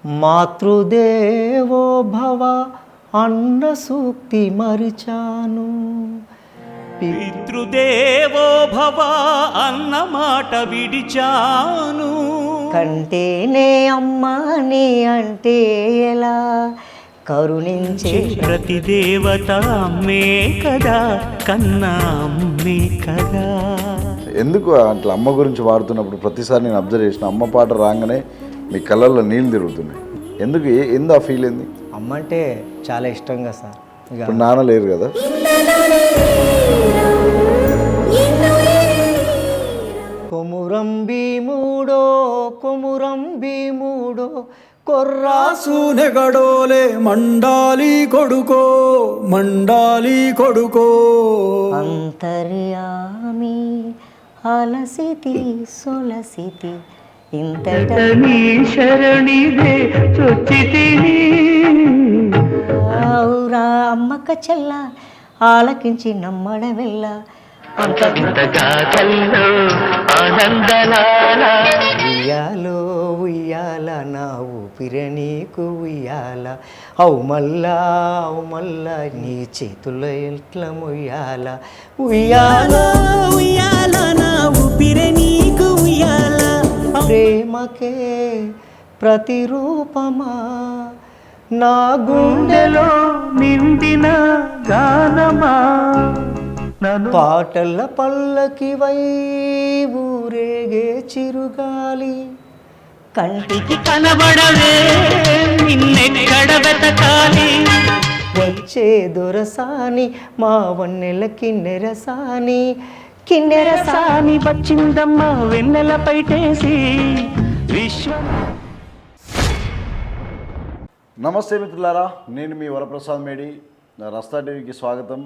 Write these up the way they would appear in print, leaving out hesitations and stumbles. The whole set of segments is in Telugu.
మాతృదేవో భవ అన్న సూక్తి మరిచాను. పితృదేవో భవ అన్న మాట విడిచాను. కంటేనే అమ్మని అంటే ఎలా, కరుణించే ప్రతి దేవత అమ్మే కదా, కన్నా అమ్మే కదా. ఎందుకు అట్లా అమ్మ గురించి వాడుతున్నప్పుడు ప్రతిసారి నేను అబ్జర్వ్ చేసిన అమ్మ పాట రాగానే మీ కళ్ళల్లో నీళ్ళు తిరుగుతున్నాయి. ఎందుకు ఏంది ఆ ఫీల్ ఏంది? అమ్మ అంటే చాలా ఇష్టంగా సార్. ఇప్పుడు నాన్న లేరు కదా. కొమురం భీముడో కొమురం భీముడో కొర్రాసు నెగడోలే మండాలి కొడుకో మండాలి కొడుకో. అంతర్యామి అలసితి సొలసితి ఇంతట శరణిదే చొచ్చితిని. ఔరా అమ్మక చెల్ల ఆలకించి నమ్మడవెల్ల ఉయ్యాలో ఉయ్యాల నా ఊపిరి నీకు ఉయ్యాల, అవు మల్లా నీ చేతుల్లో ఎట్లా మొయ్యాల. ఉయ్యాల ఉయ్యాల నా ఊపిరి నీకు ఉయ్యాల. ప్రేమకే ప్రతిరూపమా నా గుండెలో నిండిన గానమా, పాటల పల్లకివై ఊరేగే చిరుగాలి. కంటికి కనబడవే నిన్నెక్కడ వెతకాలి. వచ్చే దొరసాని మా వన్నెల కిన్నెరసాని కిన్నెరసాని వచ్చిందమ్మా వెన్నెల పైటేసి విశ్వం. నమస్తే మిత్రులారా, నేను మీ వరప్రసాద్ మేడి, రస్తా టీవీకి స్వాగతం.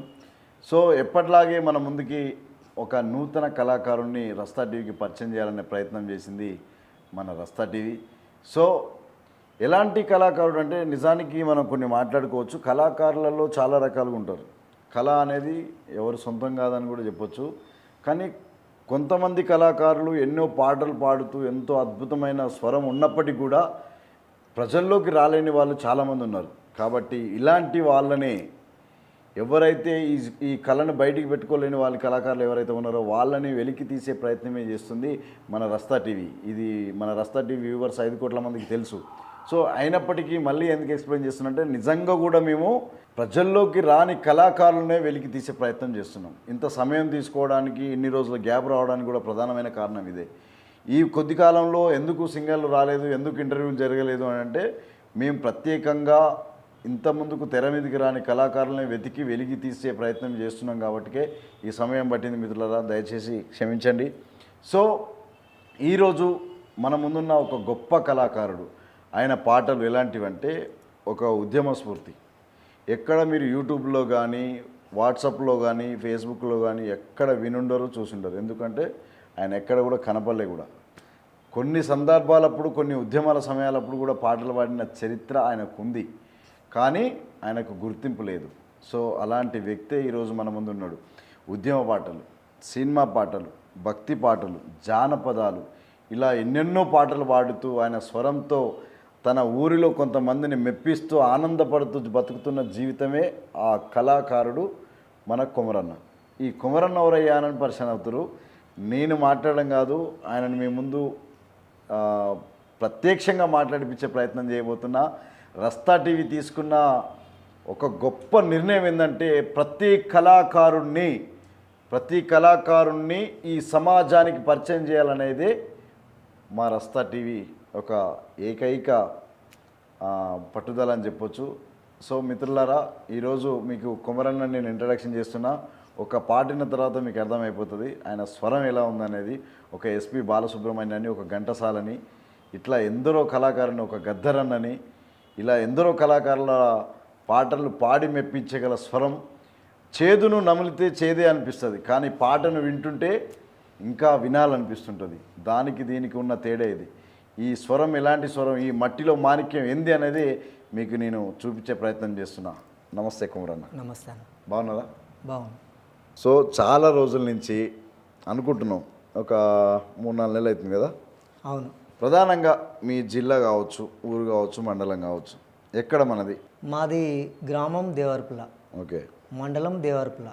సో ఎప్పట్లాగే మన ముందుకి ఒక నూతన కళాకారుణ్ణి రస్తా టీవీకి పరిచయం చేయాలనే ప్రయత్నం చేసింది మన రస్తా టీవీ. సో ఎలాంటి కళాకారుడు అంటే నిజానికి మనం కొన్ని మాట్లాడుకోవచ్చు. కళాకారులలో చాలా రకాలుగా ఉంటారు. కళ అనేది ఎవరు సొంతం కాదని కూడా చెప్పొచ్చు. కానీ కొంతమంది కళాకారులు ఎన్నో పాటలు పాడుతూ ఎంతో అద్భుతమైన స్వరం ఉన్నప్పటికీ కూడా ప్రజల్లోకి రాలేని వాళ్ళు చాలామంది ఉన్నారు. కాబట్టి ఇలాంటి వాళ్ళనే ఎవరైతే ఈ కళను బయటికి పెట్టుకోలేని వాళ్ళ కళాకారులు ఎవరైతే ఉన్నారో వాళ్ళని వెలికి తీసే ప్రయత్నమే చేస్తుంది మన రస్తా టీవీ. ఇది మన రస్తా టీవీ వ్యూవర్స్ 5 కోట్ల మందికి తెలుసు. సో అయినప్పటికీ మళ్ళీ ఎందుకు ఎక్స్ప్లెయిన్ చేస్తున్నంటే నిజంగా కూడా మేము ప్రజల్లోకి రాని కళాకారులనే వెలికి తీసే ప్రయత్నం చేస్తున్నాం. ఇంత సమయం తీసుకోవడానికి ఇన్ని రోజుల గ్యాప్ రావడానికి కూడా ప్రధానమైన కారణం ఇదే. ఈ కొద్ది కాలంలో ఎందుకు సింగర్లు రాలేదు, ఎందుకు ఇంటర్వ్యూలు జరగలేదు అని అంటే మేము ప్రత్యేకంగా ఇంత ముందుకు తెర మీదకి రాని కళాకారులని వెతికి వెలికి తీసే ప్రయత్నం చేస్తున్నాం. కాబట్టికే ఈ సమయం పట్టింది మిత్రులారా, దయచేసి క్షమించండి. సో ఈరోజు మన ముందున్న ఒక గొప్ప కళాకారుడు. ఆయన పాటలు ఎలాంటివంటే ఒక ఉద్యమ స్ఫూర్తి. ఎక్కడ మీరు యూట్యూబ్లో కానీ వాట్సాప్లో కానీ ఫేస్బుక్లో కానీ ఎక్కడ వినుండరు చూసుండరు. ఎందుకంటే ఆయన ఎక్కడ కూడా కనపడలే కూడా. కొన్ని సందర్భాలప్పుడు కొన్ని ఉద్యమాల సమయాలప్పుడు కూడా పాటలు పాడిన చరిత్ర ఆయనకు ఉంది, కానీ ఆయనకు గుర్తింపు లేదు. సో అలాంటి వ్యక్తే ఈరోజు మన ముందు ఉన్నాడు. ఉద్యమ పాటలు, సినిమా పాటలు, భక్తి పాటలు, జానపదాలు, ఇలా ఎన్నెన్నో పాటలు పాడుతూ ఆయన స్వరంతో తన ఊరిలో కొంతమందిని మెప్పిస్తూ ఆనందపడుతూ బతుకుతున్న జీవితమే ఆ కళాకారుడు మన కొమరన్న. ఈ కొమరన్న ఎవరయ్యానని పరిచయం అవుతారు. నేను మాట్లాడడం కాదు, ఆయనను మీ ముందు ప్రత్యక్షంగా మాట్లాడిపించే ప్రయత్నం చేయబోతున్నా. రస్తా టీవీ తీసుకున్న ఒక గొప్ప నిర్ణయం ఏంటంటే ప్రతి కళాకారుణ్ణి ఈ సమాజానికి పరిచయం చేయాలనేదే మా రస్తా టీవీ ఒక ఏకైక పట్టుదల అని చెప్పొచ్చు. సో మిత్రులారా, ఈరోజు మీకు కొమరన్న నేను ఇంట్రడక్షన్ చేస్తున్నా. ఒక పాటిన తర్వాత మీకు అర్థమైపోతుంది ఆయన స్వరం ఎలా ఉందనేది. ఒక ఎస్పి బాలసుబ్రహ్మణ్యాన్ని, ఒక ఘంటసాలని, ఇట్లా ఎందరో కళాకారుని, ఒక గద్దరన్నని, ఇలా ఎందరో కళాకారుల పాటలు పాడి మెప్పించగల స్వరం. చేదును నమిలితే చేదే అనిపిస్తుంది, కానీ పాటను వింటుంటే ఇంకా వినాలనిపిస్తుంటుంది. దానికి దీనికి ఉన్న తేడా ఇది. ఈ స్వరం ఎలాంటి స్వరం, ఈ మట్టిలో మాణిక్యం ఏంది అనేది మీకు నేను చూపించే ప్రయత్నం చేస్తున్నా. నమస్తే కొమరన్న. నమస్తే. బాగున్నదా? బాగుంది. సో చాలా రోజుల నుంచి అనుకుంటున్నాం, ఒక 3-4 నెలలు అవుతుంది కదా. అవును. ప్రధానంగా మీ జిల్లా కావచ్చు, ఊరు కావచ్చు, మండలం కావచ్చు, ఎక్కడ మనది? మాది గ్రామం దేవరపుల, ఓకే. మండలం దేవరపుల,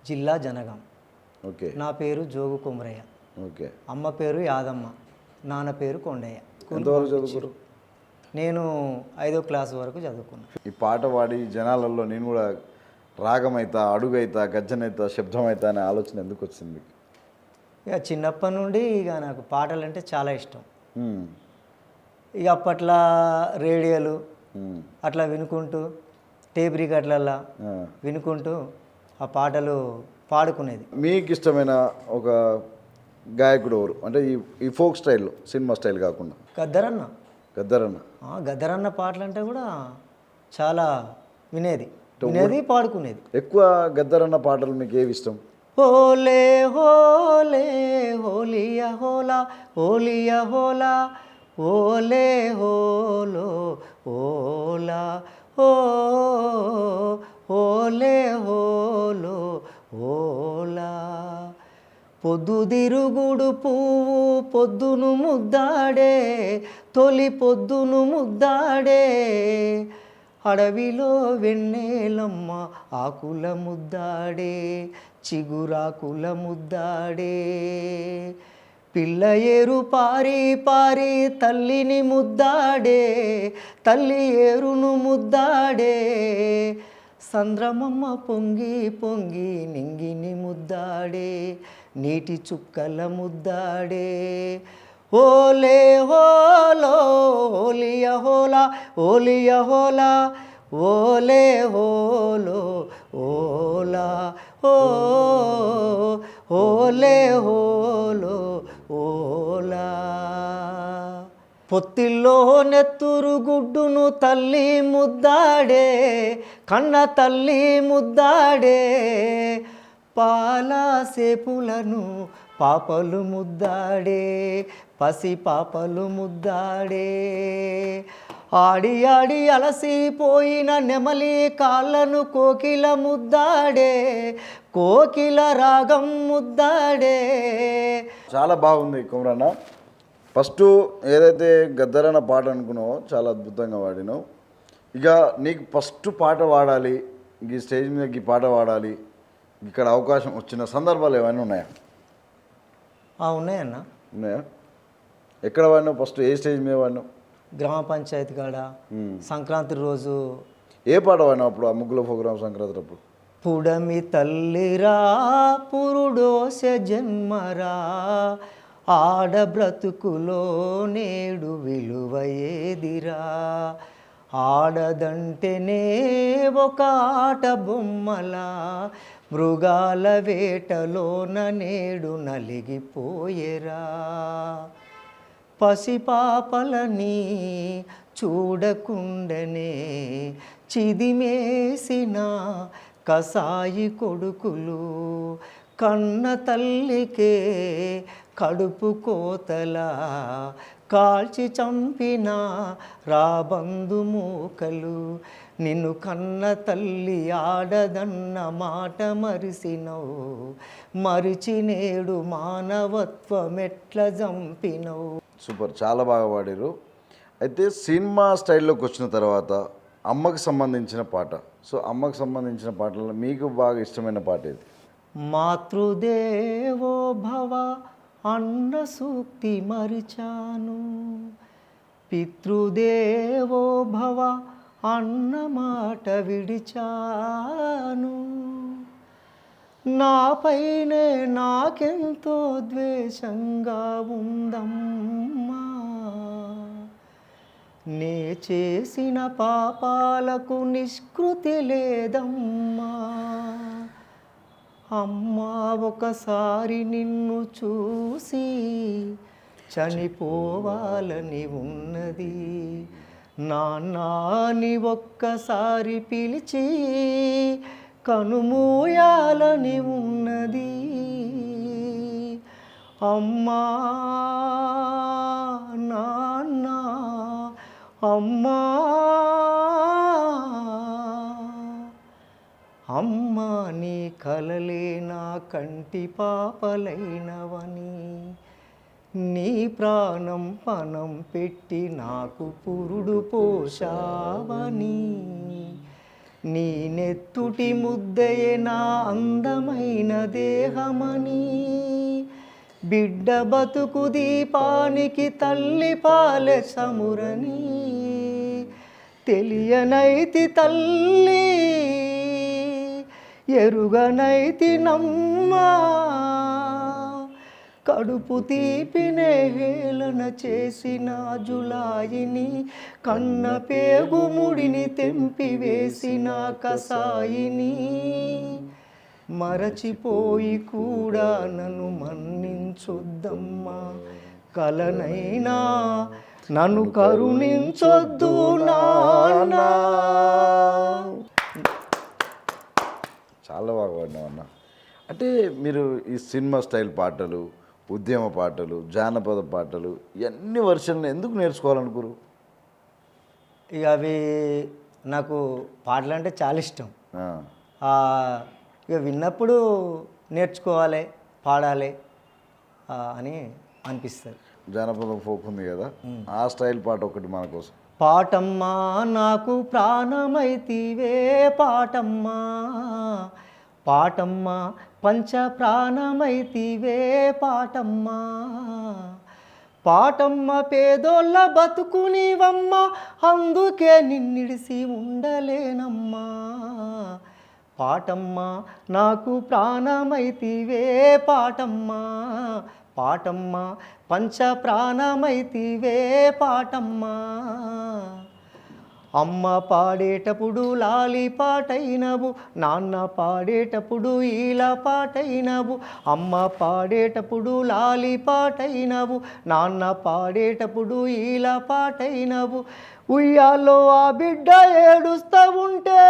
జిల్లా జనగాం. ఓకే. నా పేరు జోగు కుమరయ్య. ఓకే. అమ్మ పేరు యాదమ్మ, నాన్న పేరు కొండయ్య. ఎంతవరకు చదువుకోరు? నేను 5వ క్లాస్ వరకు చదువుకున్నాను. ఈ పాట పాడి జనాలలో నేను కూడా రాగమైతా, అడుగైతా, గజ్జనైతా, శబ్దమైతా అనే ఆలోచన ఎందుకు వచ్చింది? ఇక చిన్నప్పటి నుండి ఇక నాకు పాటలు అంటే చాలా ఇష్టం. మ్మ్. ఇక అప్పట్లో రేడియోలు మ్మ్. అట్లా వినుకుంటూ టేప్ రికార్డులల్లో ఆ. వినుకుంటూ ఆ పాటలు పాడుకునేది. మీకు ఇష్టమైన ఒక గాయకుడు ఎవరు? అంటే ఈ ఫోక్ స్టైల్లో, సినిమా స్టైల్ కాకుండా. గద్దరన్న. గద్దరన్న. గద్దరన్న పాటలు అంటే కూడా చాలా వినేది, పాడుకునేది. ఎక్కువ గద్దరన్న పాటలు మీకు ఏవి ఇష్టం? హోలే హోలే హోలియా హోలా, హోలియా హోలా, ఓలే హోలో ఓలా, ఓ ఓలే హోలో ఓలా. పొద్దుదిరుగుడు పువ్వు పొద్దును ముద్దాడే, తొలి పొద్దును ముద్దాడే, అడవిలో వెన్నెలమ్మ ఆకుల ముద్దాడే, చిగురాకుల ముద్దాడే. పిల్ల ఏరు పారి పారి తల్లిని ముద్దాడే, తల్లి ఏరును ముద్దాడే, సంద్రమమ్మ పొంగి పొంగి నింగిని ముద్దాడే, నీటి చుక్కల ముద్దాడే. ఓలే హోలో ఓలియ హోలా, ఓలియ హోలా, ఓలే హోలో ఓలా, ఓ ఓలే హోలో ఓలా. పొత్తిల్లో నెత్తురు గుడ్డును తల్లి ముద్దాడే, కన్న తల్లి ముద్దాడే, పాల సేపులను పాపలు ముద్దాడే, పసి పాపలు ముద్దాడే. ఆడి ఆడి అలసిపోయిన నెమలి కాళ్ళను కోకిల ముద్దాడే, కోకిల రాగం ముద్దాడే. చాలా బాగుంది కుమరన్న. ఫస్ట్ ఏదైతే గద్దరన్న పాట అనుకున్నావో చాలా అద్భుతంగా పాడినావు. ఇక నీకు ఫస్ట్ పాట పాడాలి, ఈ స్టేజ్ మీద ఈ పాట పాడాలి, ఇక్కడ అవకాశం వచ్చిన సందర్భాలు ఏమైనా ఉన్నాయా? ఉన్నాయన్న. ఉన్నాయా? ఎక్కడ వాడినావు? ఫస్ట్ ఏ స్టేజ్ మీద వాడినావు? గ్రామ పంచాయతీ కాడ సంక్రాంతి రోజు. ఏ పాట వాడినావు అప్పుడు? ఆ ముగ్గుల ప్రోగ్రాం సంక్రాంతి అప్పుడు. పుడమి తల్లిరా పురుడోస జన్మరా, ఆడ బ్రతుకులో నేడు విలువ ఏదిరా, ఆడదంటేనే ఒక ఆట బొమ్మలా, మృగాల వేటలోన నేడు నలిగిపోయేరా. పసిపాపలని చూడకుండనే చిదిమేసిన కసాయి కొడుకులు, కన్న తల్లికే కడుపు కోతలా కాల్చి చంపిన రాబందు మూకలు. నిన్ను కన్న తల్లి ఆడదన్న మాట మరిసినవు, మరిచి నేడు మానవత్వం ఎట్లా చంపినవు. సూపర్, చాలా బాగా పాడారు. అయితే సినిమా స్టైల్లోకి వచ్చిన తర్వాత అమ్మకు సంబంధించిన పాట, సో అమ్మకు సంబంధించిన పాటల్లో మీకు బాగా ఇష్టమైన పాట ఏది? మాతృదేవో భవ అన్న సూక్తి మరిచాను, పితృదేవో భవ అన్న మాట విడిచాను, నాపైనే నాకెంతో ద్వేషంగా ఉందమ్మా, నే చేసిన పాపాలకు నిష్కృతి లేదమ్మా. అమ్మా ఒకసారి నిన్ను చూసి చనిపోవాలని ఉన్నది, నాన్నని ఒక్కసారి పిలిచి కనుమూయాలని ఉన్నది. అమ్మా నాన్న, అమ్మా అమ్మా నీ కలలే నా కంటి పాపలైనవని, నీ ప్రాణం పణం పెట్టి నాకు పురుడు పోషావని, నీ నెత్తుటి ముద్దయే నా అందమైన దేహమని, బిడ్డ బతుకు దీపానికి తల్లి పాలె సమురని, తెలియనైతి తల్లి ఎరుగనైతి నమ్మా, కడుపు తీపినే హేళన చేసిన జులాయిని, కన్న పేగు ముడిని తెంపి వేసిన కసాయిని, మరచిపోయి కూడా నన్ను మన్నించొద్దమ్మా, కలనైనా నన్ను కరుణించొద్దు నాన్నా. చాలా బాగా పాడినావు అన్న. అంటే మీరు ఈ సినిమా స్టైల్ పాటలు, ఉద్యమ పాటలు, జానపద పాటలు ఇవన్నీ వర్షన్లు ఎందుకు నేర్చుకోవాలనుకోరు? ఇక అవి నాకు పాటలు అంటే చాలా ఇష్టం. ఇక విన్నప్పుడు నేర్చుకోవాలి, పాడాలి అని అనిపిస్తుంది. జానపదం ఫోక్ ఉంది కదా, ఆ స్టైల్ పాట ఒకటి మన కోసం. పాటమ్మా నాకు ప్రాణమైతివే పాటమ్మా, పాటమ్మా పంచ ప్రాణమైతివే పాటమ్మా, పాటమ్మ పేదోళ్ళ బతుకునివమ్మ, అందుకే నిన్నిడిసి ఉండలేనమ్మా, పాటమ్మా నాకు ప్రాణమైతివే పాటమ్మా, పాటమ్మా పంచ ప్రాణమైతివే పాటమ్మా, అమ్మ పాడేటప్పుడు లాలి పాటైనవు, నాన్న పాడేటప్పుడు ఈల పాటైనవు, అమ్మ పాడేటప్పుడు లాలి పాటైనవు, నాన్న పాడేటప్పుడు ఈల పాటైనవు, ఉయ్యాలో ఆ బిడ్డ ఏడుస్తూ ఉంటే,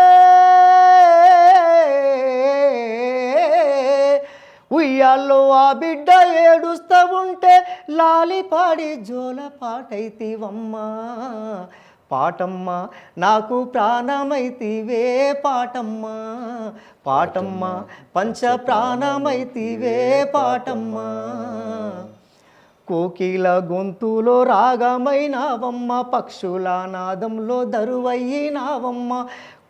ఉయ్యాల్లో ఆ బిడ్డ ఏడుస్తూ ఉంటే, లాలి పాడి జోల పాటైతివమ్మా, పాటమ్మా నాకు ప్రాణమైతివే పాటమ్మా, పాటమ్మా పంచ ప్రాణమైతివే పాటమ్మా, కోకిల గొంతులో రాగమైనావమ్మ, పక్షుల నాదంలో దరువయ్యినావమ్మ,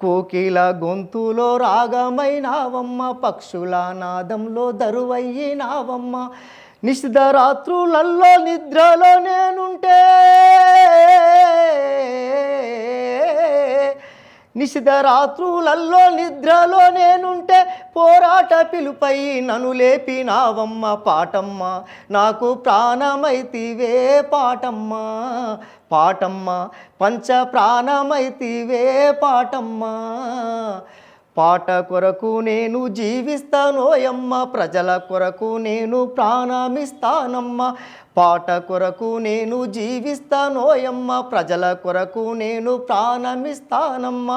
కోకిల గొంతులో రాగమైనావమ్మ, పక్షుల నాదంలో దరువయ్యినావమ్మ, నిశిధరాత్రులలో నిద్రలో నేనుంటే, నిశిధరాత్రులలో నిద్రలో నేనుంటే, పోరాట పిలుపై నన్ను లేపినావమ్మ, పాటమ్మ నాకు ప్రాణమైతివే పాటమ్మా, పాటమ్మా పంచ ప్రాణమైతివే పాటమ్మా, పాట కొరకు నేను జీవిస్తానోయమ్మ, ప్రజల కొరకు నేను ప్రాణమిస్తానమ్మ, పాట కొరకు నేను జీవిస్తానోయమ్మ, ప్రజల కొరకు నేను ప్రాణమిస్తానమ్మ,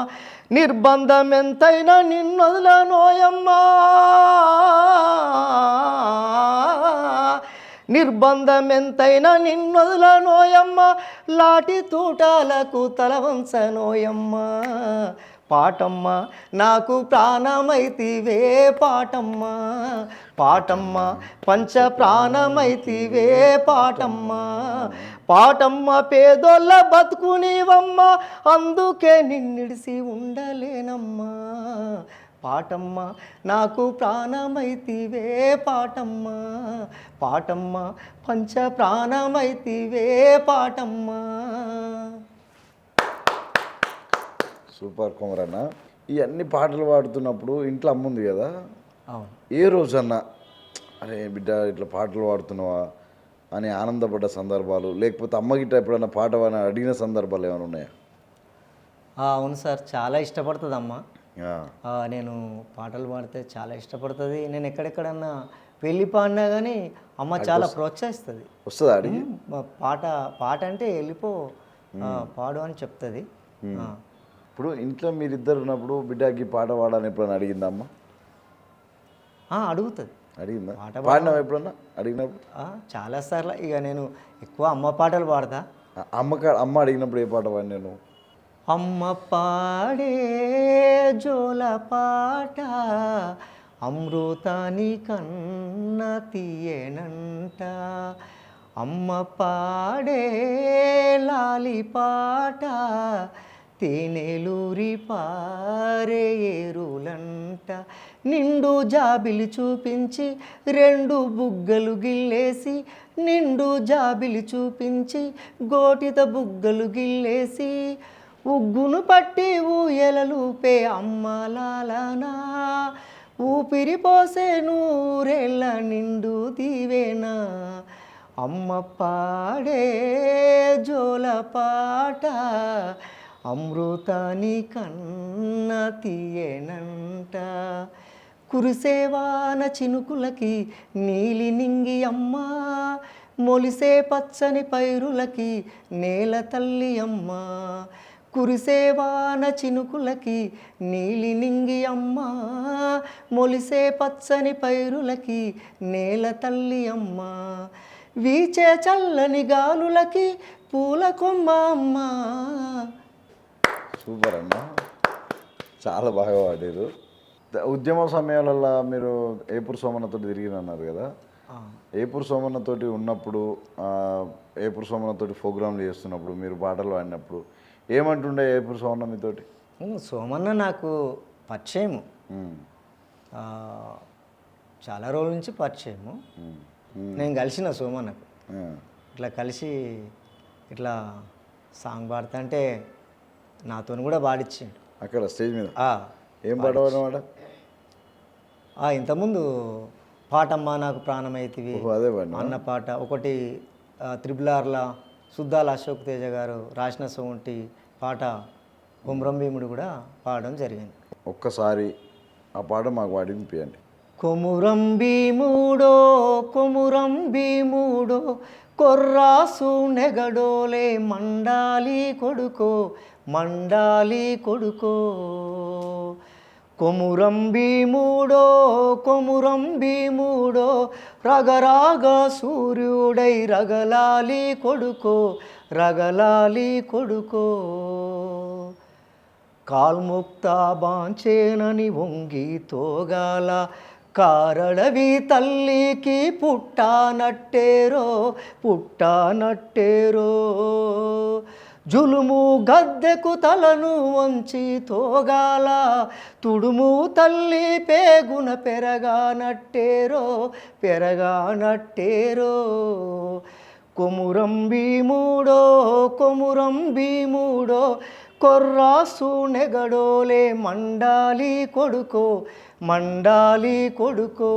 నిర్బంధం ఎంతైనా నిన్నొదలనోయమ్మా, నిర్బంధం ఎంతైనా నిన్నొదలనోయమ్మ, లాటి తూటాలకు తల వంచనోయమ్మ, పాటమ్మ నాకు ప్రాణమైతివే పాటమ్మ, పాటమ్మ పంచ ప్రాణమైతివే పాటమ్మ, పాటమ్మ పేదోళ్ళ బతుకునివమ్మ, అందుకే నిన్నిడిసి ఉండలేనమ్మా, పాటమ్మ నాకు ప్రాణమైతివే పాటమ్మ, పాటమ్మ పంచ ప్రాణమైతివే పాటమ్మ. సూపర్ కుమరన్న. ఈ అన్ని పాటలు పాడుతున్నప్పుడు ఇంట్లో అమ్మ ఉంది కదా, అవును, ఏ రోజన్నా అరే బిడ్డ ఇట్లా పాటలు పాడుతున్నావా అని ఆనందపడ్డ సందర్భాలు, లేకపోతే అమ్మగిట్ట ఎప్పుడన్నా పాట అడిగిన సందర్భాలు ఏమైనా ఉన్నాయా? అవును సార్, చాలా ఇష్టపడుతుంది అమ్మ. ఆ. నేను పాటలు పాడితే చాలా ఇష్టపడుతుంది. నేను ఎక్కడెక్కడన్నా వెళ్ళి పాడినా కానీ అమ్మ చాలా ప్రోత్సహిస్తుంది. వస్తుందా అడిగి? పాట పాట అంటే వెళ్ళిపో పాడు అని చెప్తుంది. ఇప్పుడు ఇంట్లో మీరిద్దరు ఉన్నప్పుడు బిడ్డకి పాట పాడాలని ఎప్పుడన్నా అడిగిందా అమ్మ? అడుగుతుంది. అడిగిందా? పాడినావా ఎప్పుడన్నా అడిగినప్పుడు? చాలాసార్లు. ఇక నేను ఎక్కువ అమ్మ పాటలు పాడతా. అమ్మ అడిగినప్పుడు ఏ పాట పాడి? నేను అమ్మ పాడే జోల పాట అమృతాని కన్న తీయనంట, అమ్మ పాడే లాలి పాట తేనెలూరి పారే ఏరులంట నిండు జాబిలి చూపించి రెండు బుగ్గలు గిల్లేసి నిండు జాబిలి చూపించి గోటిత బుగ్గలు గిల్లేసి ఉగ్గును పట్టి ఊయలలూపే అమ్మ లాలనా ఊపిరి పోసే నూరేళ్ళ నిండు దీవేనా అమ్మ పాడే జోల పాట అమృతాని కన్న తీయనంట కురిసేవాన చినుకులకి నీలి నింగి అమ్మ మొలిసే పచ్చని పైరులకి నేల తల్లి అమ్మ కురిసేవాన చినుకులకి నీలి నింగి అమ్మ మొలిసే పచ్చని పైరులకి నేల తల్లి అమ్మ వీచే చల్లని గాలులకి పూల కొమ్మ అమ్మ. సూపర్ అన్న, చాలా బాగా పాడారు. ఉద్యమ సమయాలలో మీరు ఏపూరు సోమన్నతో తిరిగినన్నారు కదా, ఏపూరు సోమన్నతోటి ఉన్నప్పుడు ఏపూరు సోమన్నతోటి ప్రోగ్రాంలు చేస్తున్నప్పుడు మీరు పాటలు పాడినప్పుడు ఏమంటుండే ఏపూరు సోమన్న మీతోటి? సోమన్న నాకు పరిచయము, చాలా రోజుల నుంచి పరిచయము. నేను కలిసిన సోమన్నకు ఇట్లా కలిసి ఇట్లా సాంగ్ పాడుతా అంటే నాతో కూడా పాడిచ్చిండు అక్కడ స్టేజ్ మీద. ఏం పాడవాడ? ఇంతకుముందు పాటమ్మా నాకు ప్రాణమైతివి అన్న పాట ఒకటి, త్రిబులార్ల సుద్దాల అశోక్ తేజ గారు రాసిన సోంటి పాట కొమురం భీముడు కూడా పాడడం జరిగింది. ఒక్కసారి ఆ పాట మాకు పాడి వినిపియండి. కొమురం భీముడో కొమురం భీముడో కొర్రాసు నెగడోలే మండాలి కొడుకో మండాలి కొడుకో కొమురం భీముడో కొమురం భీముడో రగరాగ సూర్యుడై రగలాలి కొడుకో రగలాలి కొడుకో కాల్ముక్త బాంచేనని వంగి తోగాల కారడవి తల్లికి పుట్టానట్టేరో పుట్టానట్టేరో జులుము గద్దెకు తలను వంచి తోగాల తుడుము తల్లి పేగున పెరగానట్టేరో పెరగానట్టేరో కొమురం భీముడో కొమురం భీముడో కొర్రాసు నెగడోలే మండాలి కొడుకో మండాలి కొడుకో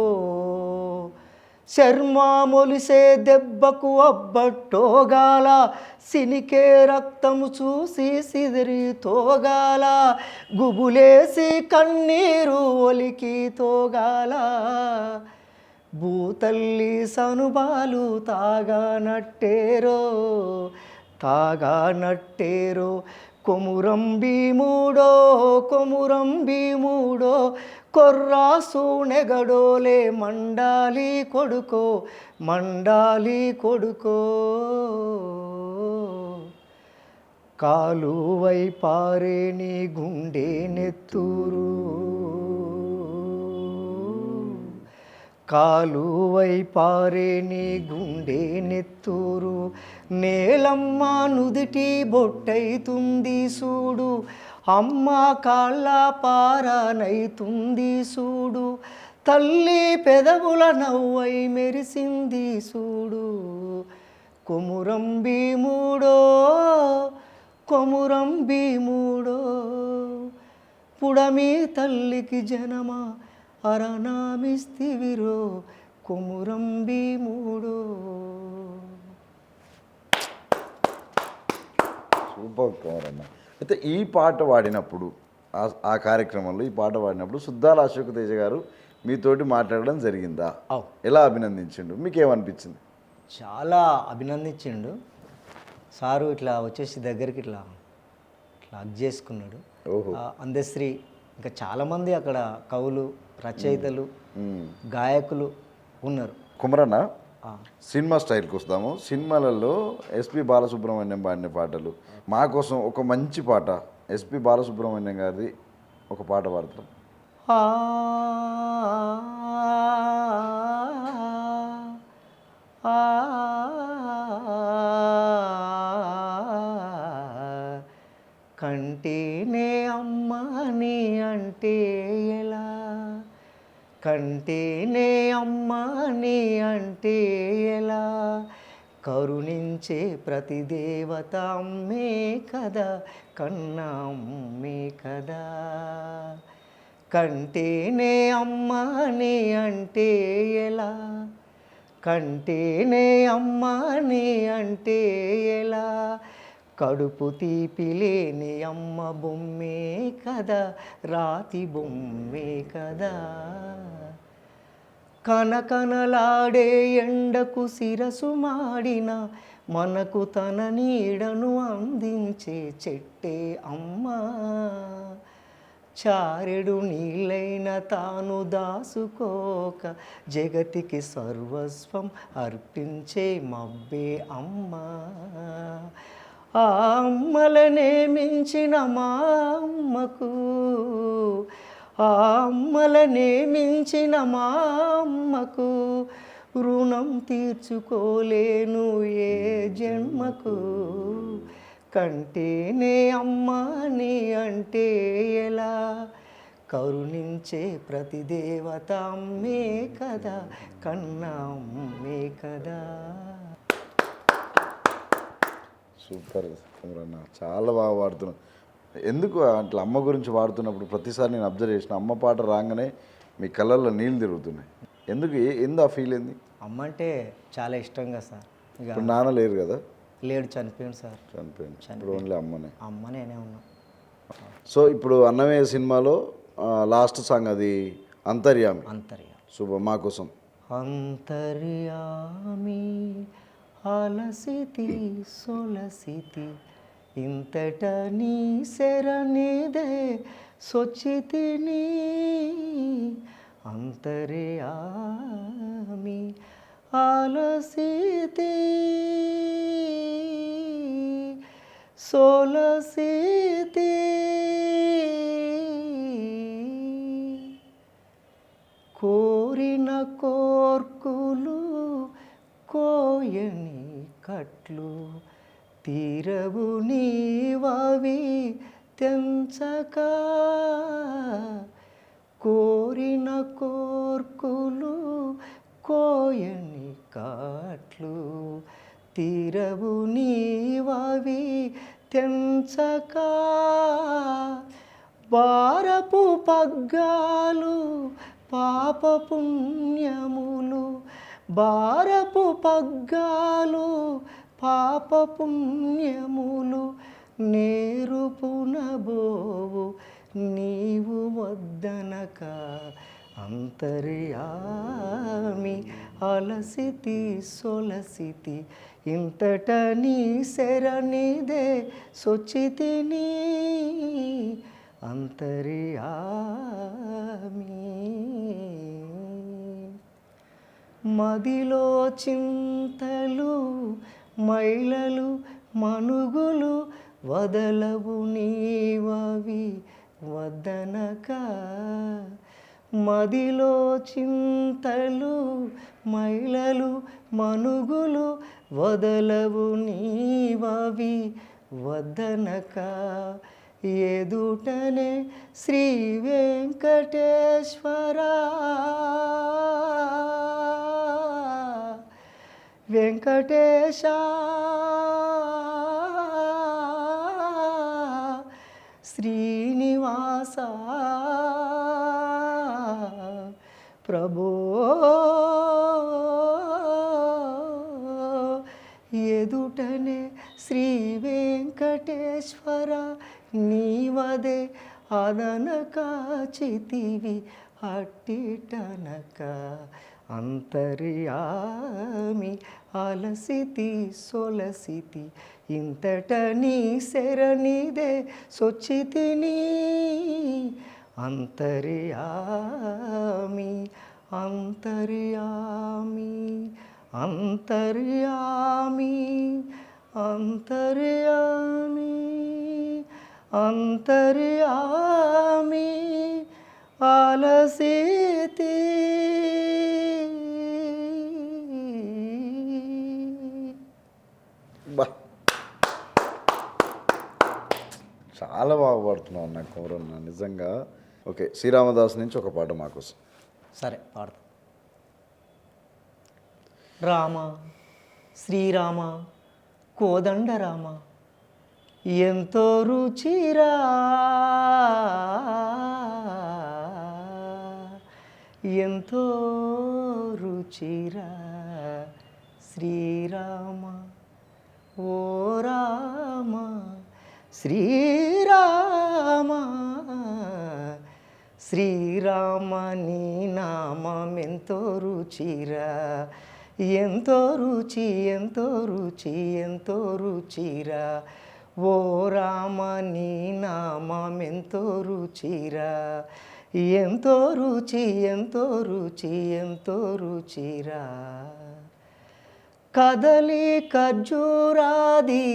శర్మా మొలిసే దెబ్బకు అబ్బట్టోగాల సినికే రక్తము చూసి సిదిరి తోగాల గుబులేసి కన్నీరు ఒలికి తోగాల భూతల్లి సనుబాలు తాగానట్టేరో తాగానట్టేరో కొమురం భీముడో కొమురం భీముడో కొర్రాసు నెగడోలే మండాలి కొడుకో మండాలి కొడుకో కాలువై పారే నీ గుండె నెత్తూరు కాలువై పారే నీ గుండె నెత్తూరు నేలమ్మ నుదిటి బొట్టైతుంది చూడు అమ్మ కాళ్ళ పారానైతుంది చూడు తల్లి పెదవుల నవ్వై మెరిసింది చూడు కొమురం భీముడో కొమురం భీముడో పుడమి తల్లికి జనమా అరణామిస్తివిరో కొమురం భీముడో. సూపర్ కుమారన్న. అయితే ఈ పాట పాడినప్పుడు ఆ కార్యక్రమంలో ఈ పాట పాడినప్పుడు సుద్దాల అశోక్ తేజ గారు మీతోటి మాట్లాడడం జరిగిందా? ఎలా అభినందించిండు? మీకేమనిపించింది? చాలా అభినందించిండు సారు. ఇట్లా వచ్చేసి దగ్గరికి ఇట్లా ఇట్లా హగ్ చేసుకున్నాడు. అందశ్రీ ఇంకా చాలామంది అక్కడ కవులు రచయితలు గాయకులు ఉన్నారు. కుమరన్న, సినిమా స్టైల్కి వస్తాము. సినిమాలలో ఎస్పి బాలసుబ్రహ్మణ్యం పాడిన పాటలు మా కోసం ఒక మంచి పాట ఎస్పి బాలసుబ్రహ్మణ్యం గారిది ఒక పాట పాడతాం. కంటేనే అమ్మ నీ అంటే ఎలా, కంటేనే అమ్మ నీ అంటే ఎలా, కరుణించే ప్రతి దేవత అమ్మే కదా, కన్నా అమ్మే కదా. కంటేనే అమ్మ నీ అంటే ఎలా, కంటేనే అమ్మ నీ అంటే ఎలా, కడుపు తీపి లేని అమ్మ బొమ్మే కదా, రాతి బొమ్మే కదా. కనకనలాడే ఎండకు శిరసు మాడిన మనకు తన నీడను అందించే చెట్టే అమ్మ. చారెడు నీళ్ళైన తాను దాసుకోక జగతికి సర్వస్వం అర్పించే మబ్బే అమ్మ. ఆ అమ్మలనే మించిన మా అమ్మకు, ఆ అమ్మలనే మించిన మా అమ్మకు రుణం తీర్చుకోలేను ఏ జన్మకు. కంటేనే అమ్మ నీ అంటే ఎలా, కరుణించే ప్రతి దేవత అమ్మే కదా, కన్నా అమ్మే కదా. సూపర్ అన్న, చాలా బాగా పాడుతున్నావు. ఎందుకు అట్లా అమ్మ గురించి పాడుతున్నప్పుడు ప్రతిసారి నేను అబ్జర్వ్ చేసిన అమ్మ పాట రాగానే మీ కళ్ళల్లో నీళ్ళు తిరుగుతున్నాయి. ఎందుకు ఏంది ఆ ఫీల్ ఏంది? అమ్మ అంటే చాలా ఇష్టంగా సార్. ఇక ఇప్పుడు నాన్న లేరు కదా? లేడు, చనిపోయాడు సార్. చనిపోయింది. ఇప్పుడు ఓన్లీ అమ్మనే. అమ్మ నేనే ఉన్నా. సో ఇప్పుడు అన్నమయ్య సినిమాలో లాస్ట్ సాంగ్ అది అంతర్యామి. అంతర్యామి. శుభ మా కోసం. అంతర్యామి అలసితి సొలసితి ఇంతట నీ శరణిదే సొచ్చితిని. అంతర్యామి అలసితి సొలసితి కోరిన కోర్కులు కోయని కట్లు తీరవు నీవవి తెంచక. కోరిన కోర్కులు కోయని కట్లు తీరవు నీవవి తెంచక. భారపు పగ్గాలు పాప పుణ్యములు, భారపు పగ్గాలు పాప పుణ్యములు నేరుపునబోవు నీవు వద్దనక. అంతర్యామి అలసితి సొలసితి ఇంతట నీ శరణిదే సొచ్చితిని. అంతర్యామి మదిలో చింతలు మైలలు మనుగులు వదలవు నీవవి వద్దనక. మదిలో చింతలు మైలలు మనుగులు వదలవు నీవవి వద్దనక. ఎదుటనే శ్రీ వెంకటేశ్వర వెంకటేశ శ్రీనివాస ప్రభో ఎదుటనే శ్రీ వెంకటేశ్వర నీవదే అదనక చితివి అట్టిటనక. అంతర్యామి అలసితి సొలసితి ఇంతట నీ శరణిదే సొచ్చితిని. అంతర్యామి అంతర్యామి అంతర్యామి అంతర్యామి అంతర్యామి అలసితి. బా చాలా చాలా బాగా పాడుతున్నావు అన్న కుమరన్న నిజంగా. ఓకే, శ్రీరామదాస్ నుంచి ఒక పాట మాకోసం. సరే పాడతాం. రామ శ్రీరామ కోదండ రామ ఎంతో రుచిరా ఎంతో రుచిరా శ్రీరామ ఓ రామ శ్రీరామ శ్రీరామ నీ నామమెంతో రుచిరా ఎంతో రుచి ఎంతో రుచి ఎంతో రుచిరా ఓ రామ నీ నామమెంతో రుచిరా ఎంతో రుచి ఎంతో రుచి ఎంతో రుచిరా కదలి ఖర్జూరాది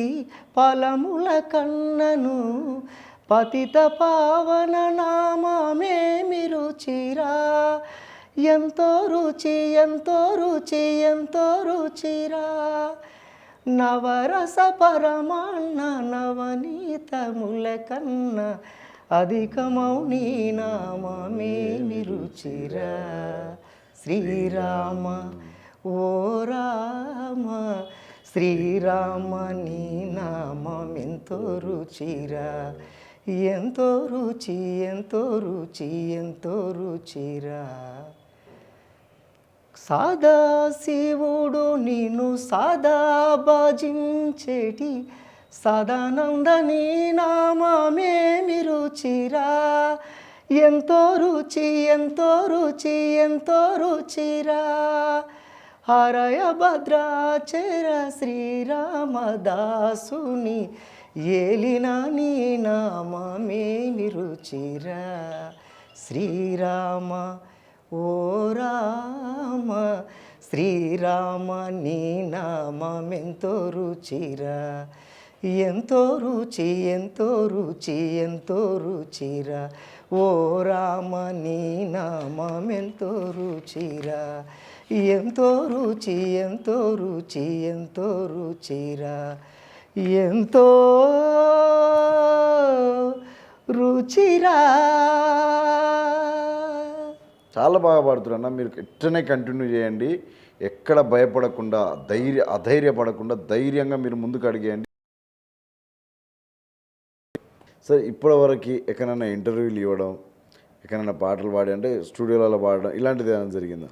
ఫలముల కన్నను పతిత పావన నామమేమి రుచిరా ఎంతో రుచి ఎంతో రుచి ఎంతో రుచిరా నవరస పరమాన్న నవనీతముల కన్న అధికమౌ నీ నామమేమి రుచిరా శ్రీరామ ఓ రామ శ్రీరామ నీ నామమెంతో రుచిరా ఎంతో రుచి ఎంతో రుచి ఎంతో రుచిరా సదా శివుడు నిన్ను సదా భజించేటి సదానంద నీ నామమేమి రుచిరా ఎంతో రుచి ఎంతో రుచి ఎంతో రుచిరా హరయ భద్రాచర శ్రీరామదాసుని ఏలిన నీ నామమేమి రుచిరా శ్రీరామ ఓ రామ శ్రీరామ నీ నామమెంతో రుచిరా ఎంతో రుచి ఎంతో రుచి ఎంతో రుచిరా ఓ రామ నీ నామమెంతో రుచిరా ఎంతో రుచి ఎంతో రుచి ఎంతో రుచిరా ఎంతో రుచిరా. చాలా బాగా పాడుతున్నా. మీరు ఇట్లనే కంటిన్యూ చేయండి. ఎక్కడ భయపడకుండా అధైర్యపడకుండా ధైర్యంగా మీరు ముందుకు అడిగేయండి. సరే, ఇప్పటివరకు ఎక్కడైనా ఇంటర్వ్యూలు ఇవ్వడం, ఎక్కడైనా పాటలు పాడి అంటే స్టూడియోలలో పాడడం ఇలాంటిది ఏమైనా జరిగిందా?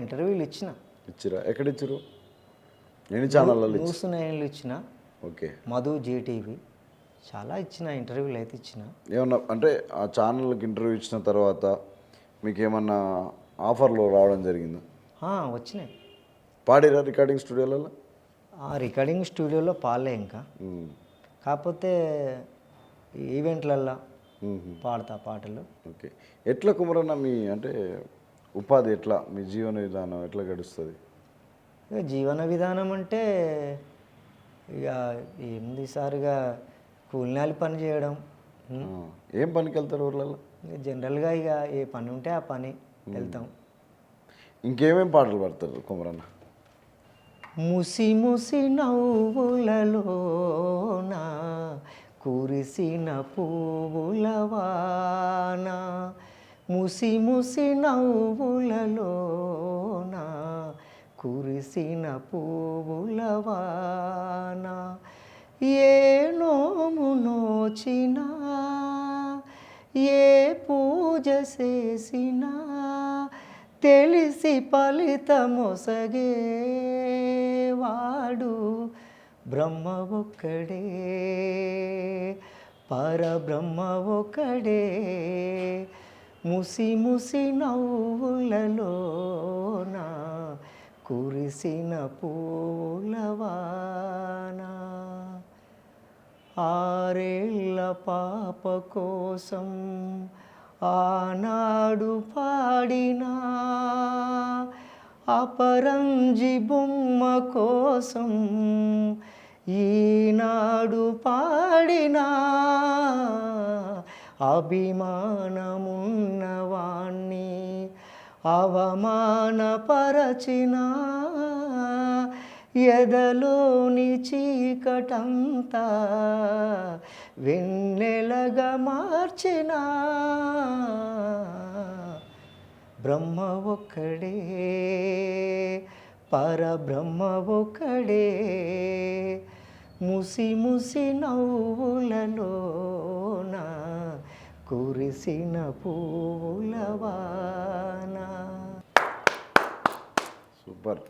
ఇంటర్వ్యూలు ఇచ్చిరా? ఎక్కడ ఇచ్చారు? ఎన్ని ఛానళ్ళలో న్యూస్ 9లో ఇచ్చిన. ఓకే. మధు జీటీవీ చాలా ఇచ్చిన ఇంటర్వ్యూలు అయితే ఇచ్చిన. ఏమన్నా అంటే ఆ ఛానల్కి ఇంటర్వ్యూ ఇచ్చిన తర్వాత మీకు ఏమన్నా ఆఫర్లు రావడం జరిగిందా? వచ్చినాయి. పాడిరా రికార్డింగ్ స్టూడియోలలో? రికార్డింగ్ స్టూడియోలో పాడలే ఇంకా. కాకపోతే ఈవెంట్లల్లో పాడతా పాటలు. ఓకే. ఎట్లా కుమరన్న మీ అంటే ఉపాధి ఎట్లా, మీ జీవన విధానం ఎట్లా గడుస్తుంది? ఇక జీవన విధానం అంటే ఇక ఏముంది సార్గా కూలినాలి పని చేయడం. ఏం పనికి వెళ్తారు ఊర్లలో? ఇక జనరల్గా ఇక ఏ పని ఉంటే ఆ పని వెళ్తాం. ఇంకేమేం పాటలు పాడతారు కుమరన్న? ముసి ముసి నవ్వులలోన కురిసిన పువ్వులవాన ముసి ముసి నవ్వులలోన కురిసిన పువ్వులవాన ఏ నోము నోచినా ఏ పూజ చేసినా తెలిసి ఫలితమొసగేవాడు బ్రహ్మ ఒక్కడే, పరబ్రహ్మ ఒక్కడే. ముసి ముసి నవ్వులలోన కురిసిన పూలవాన 6 ఏళ్ల పాప కోసం ఆనాడు పాడినా, అపరంజి బొమ్మ కోసం ఈనాడు పాడినా, అభిమానమున్నవాణ్ణి అవమానపరచినా, ఎదలోని చీకటంతా వెన్నెలగా మార్చిన బ్రహ్మ ఒక్కడే, పరబ్రహ్మ ఒక్కడే, ముసి ముసి నవ్వులలోన కురిసిన పూలవాన. సూపర్,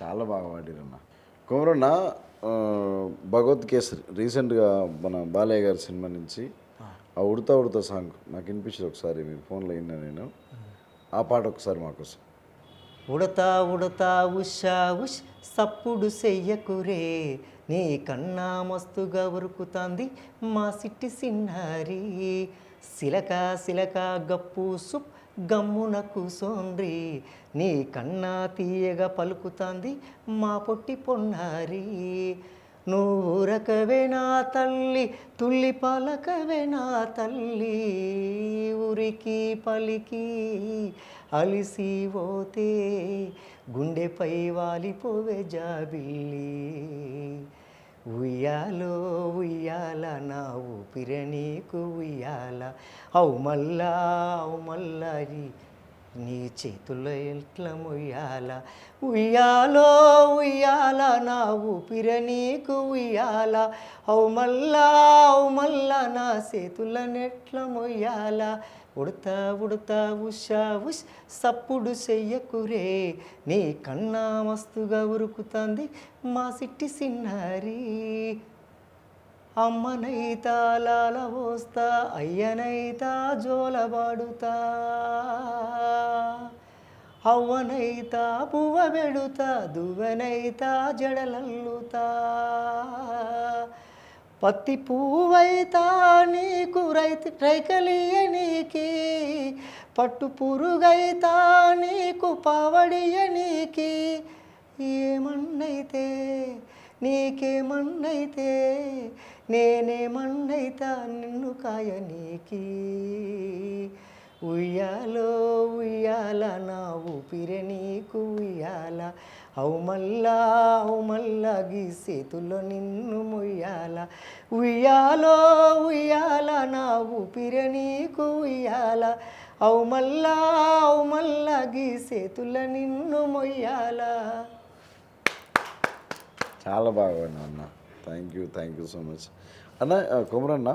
చాలా బాగా పాడిరన్న. కుమరన్న, భగవత్ కేసరి రీసెంట్గా మన బాలయ్య గారి సినిమా నుంచి ఆ ఉడతా ఉడతా సాంగ్ నాకు వినిపించింది ఒకసారి, మీ ఫోన్లో విన్నా నేను. ఆ పాట ఒకసారి మాకోసం. ఉడతా ఉడతా ఉషా ఉష్ సప్పుడు చెయ్యకురే, నీ కన్నా మస్తుగా ఉరుకుతాంది మా సిట్టి సిన్నారి, సిలక సిలక గప్పు సుప్ గమ్మున కూసోండ్రి, నీ కన్నా తీయగా పలుకుతాంది మా పొట్టి పొన్నారి, నువ్వురకవే నా తల్లి తుల్లి పలకవే నా తల్లి, ఉరికి పలికి అలిసి పోతే గుండెపై వాలిపోవే జాబిల్లి, ఉయ్యాలో ఉయ్యాల నా ఊపిరి నీకు ఉయ్యాల, అవు మల్లా నీ చేతుల్లో ఎట్లా మొయ్యాల, ఉయ్యాలో ఉయ్యాల నా ఊపిరి నీకు ఉయ్యాల, అవు మల్లా నా చేతులనెట్లా మొయ్యాల, ఉడతా ఉడతా ఉషా ఉష్ సప్పుడు చెయ్యకురే, నీ కన్నా మస్తుగా ఉరుకుతుంది మా సిట్టి సిన్నారి, అమ్మనైతా లాల పోస్తా అయ్యనైతా జోలబాడుతా, అవ్వనైతా పువ్వ పెడుతా దువ్వెనైతా జడలల్లుతా, పత్తి పువ్వైతా నీకు రైకలియనీకి, పట్టు పురుగైతా నీకు పావడియనీకి, ఏమన్నైతే నీకేమన్నైతే నేనేమన్నైతా నిన్ను కాయనీకి, ఉయ్యాలో ఉయ్యాల నా ఊపిరి నీకు ఉయ్యాల, అవు మల్లా గీ చేతుల్లో నిన్ను మొయ్యాల, ఉయ్యాలో ఉయ్యాల నా ఊపిరి నీకు ఉయ్యాల, అవు మల్లా గీ చేతుల్లో నిన్ను మొయ్యాల. చాలా బాగా అన్న. థ్యాంక్ యూ సో మచ్ అన్న. కుమరన్న,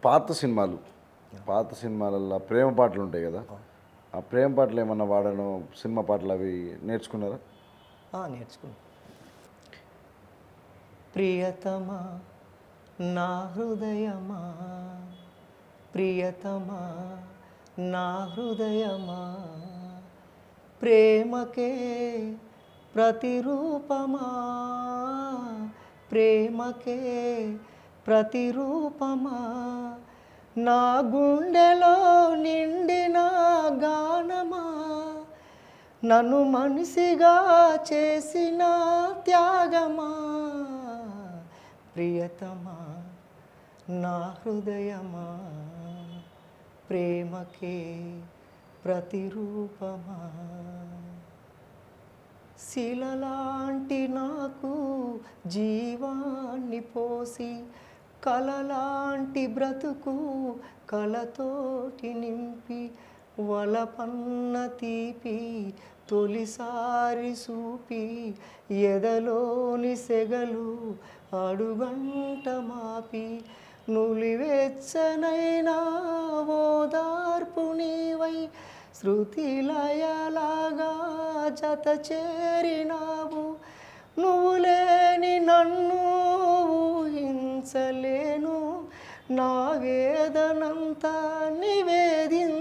పాత సినిమాలల్లో ప్రేమ పాటలు ఉంటాయి కదా, ఆ ప్రేమ పాటలు ఏమన్నా వాడను సినిమా పాటలు అవి నేర్చుకున్నారా? నేర్చుకున్నా. ప్రియతమా నా హృదయమా, ప్రియతమా నా హృదయమా, ప్రేమకే ప్రతిరూపమా, ప్రేమకే ప్రతిరూపమా, నా గుండెలో నిండిన గానమా, నన్ను మనిషిగా చేసిన త్యాగమా, ప్రియతమా నా హృదయమా, ప్రేమకే ప్రతిరూపమా, శిలలాంటి నాకు జీవాన్ని పోసి, కలలాంటి బ్రతుకు కలతోటి నింపి, వలపన్న తీపి తొలిసారి చూపి, ఎదలోని సెగలు అడుగంట మాపి, నులివెచ్చనైనా ఓదార్పు నీవై, శృతిలయలాగా జత చేరినావు, నువ్వు లేని నన్ను ఊహించలేను, నా వేదనంతా నివేదించలేను,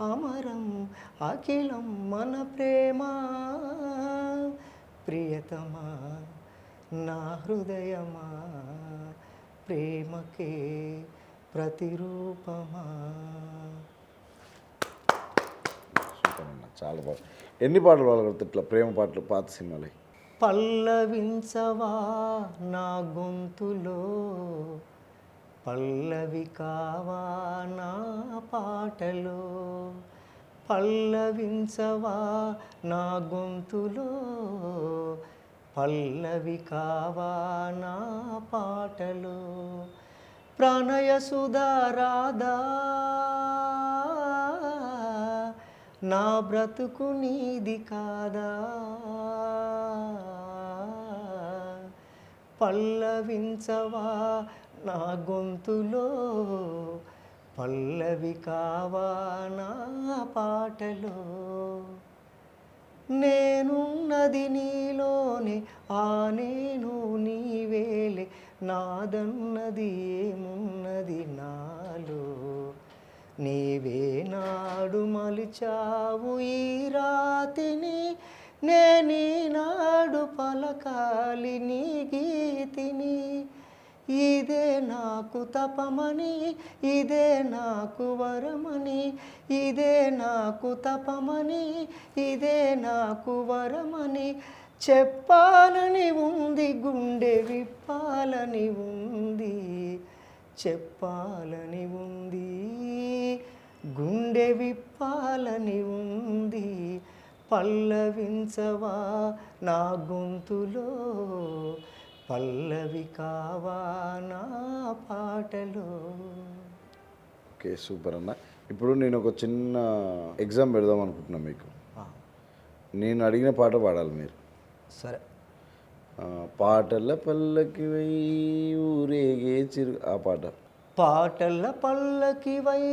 అమరం అఖిలం మన ప్రేమ, ప్రియతమా నా హృదయమా, ప్రేమకే ప్రతిరూపమా. చాలా బాగా. ఎన్ని పాటలు పాడగలుగుతారు ఇట్లా ప్రేమ పాటలు పాత సినిమాలు? పల్లవించవా నా గొంతులో, పల్లవి కావా నా పాటలో, పల్లవించవా నా గొంతులో, పల్లవి కావా నా పాటలో ప్రణయ సుధారాధా నా బ్రతుకు నీది కాదా పల్లవించవా నా గొంతులో పల్లవి కావా నా పాటలో నేనున్నది నీలోనే ఆ నేను నీవేలే నాదన్నది ఏమున్నది నాలో నీవే నాడు మలిచావు ఈ రాతిని నేనీనాడు పలకాలి నీ గీతిని ఇదే నాకు తపమని ఇదే నాకు వరమని ఇదే నాకు తపమని ఇదే నాకు వరమని చెప్పాలని ఉంది గుండె విప్పాలని ఉంది చెప్పాలని ఉంది గుండె విప్పాలని ఉంది పల్లవించవా నా గొంతులో పల్లవి కావా నా పాటలో. ఓకే, సూపర్ అన్న. ఇప్పుడు నేను ఒక చిన్న ఎగ్జామ్ పెడదాం అనుకుంటున్నా మీకు. నేను అడిగిన పాట పాడాలి మీరు. సరే. పాటల పల్లకి వై ఊరేగే చిరు ఆ పాట. పాటల పల్లకి వై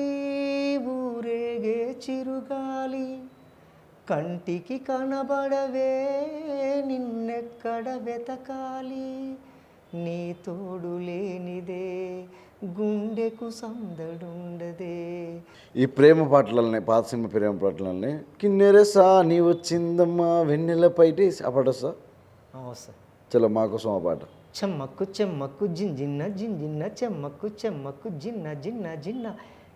ఊరేగే చిరుగాలి కంటికి కనబడవే నిన్నెక్కడ వెతకాలి నీ తోడు లేనిదే గుండెకు సందడుండదే. ఈ ప్రేమ పాటలనే, పాత సినిమా ప్రేమ పాటలనే కిన్నెరసా నీ వచ్చిందమ్మా వెన్నెల పైటి ఆ పాట వస్తా. చలో మాకోసం ఆ పాట. చెమ్మక్కు చెమ్మక్కు జింజిన్న జింజిన్న చెమ్మక్కు చెమ్మక్కు జిన్న జిన్న జిన్న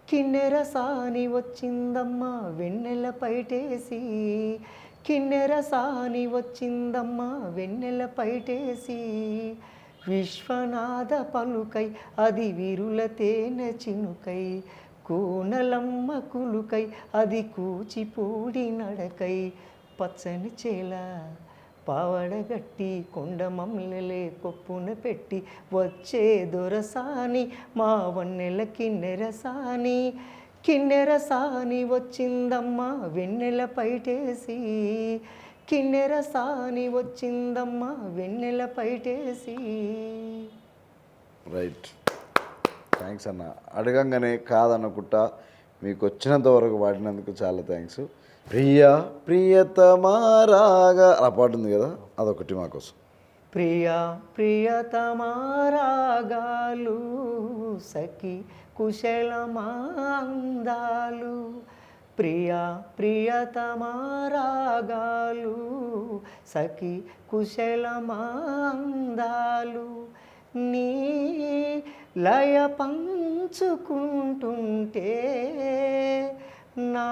కిన్నెరసాని వచ్చిందమ్మా వెన్నెల పైటేసి కిన్నెరసాని వచ్చిందమ్మా వెన్నెల పైటేసి విశ్వనాథ పలుకై అది విరుల తేనె చినుకై కూనలమ్మ కులుకై అది కూచిపూడి నడకై పచ్చని చేల పావడగట్టి కొండ మమ్మలే కొప్పున పెట్టి వచ్చే దొరసాని మా వన్నెల కిన్నెరసాని కిన్నెరసాని వచ్చిందమ్మా వెన్నెల పైటేసి కిన్నెరసాని వచ్చిందమ్మా వెన్నెల పైటేసి. రైట్, థ్యాంక్స్ అన్న. అడగంగానే కాదనుకుంటా మీకు వచ్చినంత వరకు పాడినందుకు చాలా థ్యాంక్స్. ప్రియా ప్రియతమారాగా ఆ పాట ఉంది కదా, అదొకటి మాకోసం. ప్రియా ప్రియతమారాగాలు సఖి కుశలమాందాలు ప్రియా ప్రియతమారాగాలు సఖి కుశలమాందాలు నీ లయ పంచుకుంటుంటే నా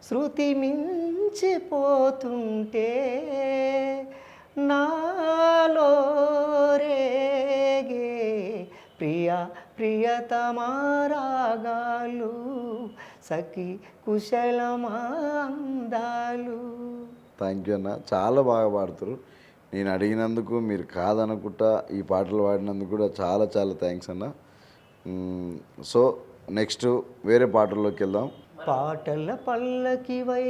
శృతి మించిపోతుంటే నాలో రేగే ప్రియా ప్రియతమారాగాలు సఖి కుశలమాందాలు. థ్యాంక్ యూ అన్న, చాలా బాగా పాడుతారు. నేను అడిగినందుకు మీరు కాదనుకుంటా ఈ పాటలు పాడినందుకు కూడా చాలా చాలా థ్యాంక్స్ అన్న. సో నెక్స్ట్ వేరే పాటల్లోకి వెళ్దాం. పాటల పల్లకి వై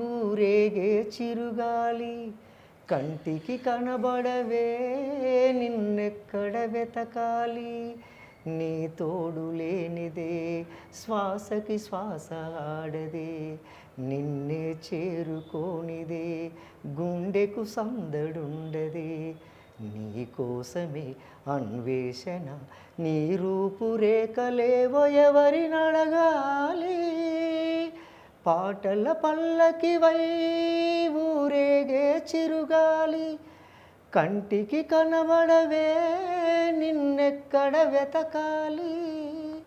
ఊరేగే చిరుగాలి కంటికి కనబడవే నిన్నెక్కడ వెతకాలి నీ తోడు లేనిదే శ్వాసకి శ్వాస ఆడదే నిన్నే చేరుకోనిదే గుండెకు సందడుండదే నీ కోసమే అన్వేషణ నీ రూపురేఖలేవో ఎవరినడగాలి పాటల పల్లకి వై ఊరేగే చిరుగాలి కంటికి కనబడవే నిన్నెక్కడ వెతకాలి.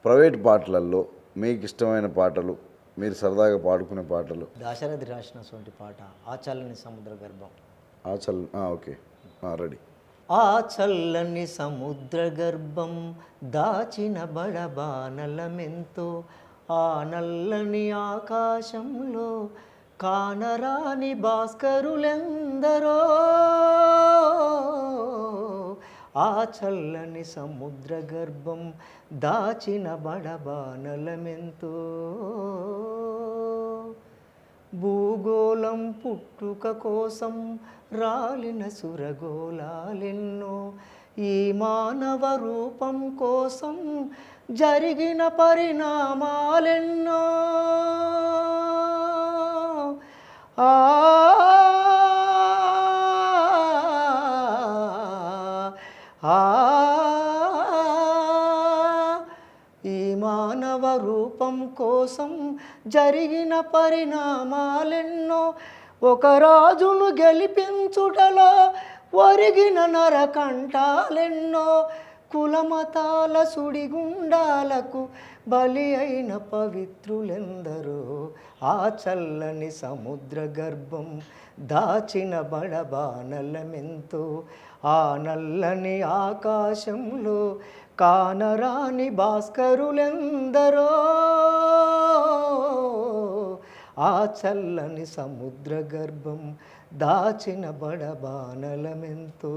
ప్రైవేట్ పాటలలో మీకు ఇష్టమైన పాటలు, మీరు సరదాగా పాడుకునే పాటలు? దాశరథి రాసినటువంటి పాట ఆ చల్లని సముద్ర గర్భం. Okay, ready. ఆ చల్లని సముద్ర గర్భం దాచిన బడబానలమెంతో ఆ నల్లని ఆకాశంలో కానరాని భాస్కరులెందరో ఆ చల్లని సముద్ర గర్భం దాచిన బడబానలమెంతో భూగోళం పుట్టుక కోసం రాలిన సురగోళాలెన్నో ఈ మానవ రూపం కోసం జరిగిన పరిణామాలెన్నో ఆ ఈ మానవ రూపం కోసం జరిగిన పరిణామాలెన్నో ఒక రాజును గెలిపించుటలో ఒరిగిన నరకంఠాలెన్నో కులమతాల సుడిగుండాలకు బలి అయిన పవిత్రులెందరో ఆ చల్లని సముద్ర గర్భం దాచిన బడబానలమెంతో ఆ నల్లని ఆకాశంలో కానరాని భాస్కరులెందరో ఆ చల్లని సముద్ర గర్భం దాచిన బడబానలమెంతో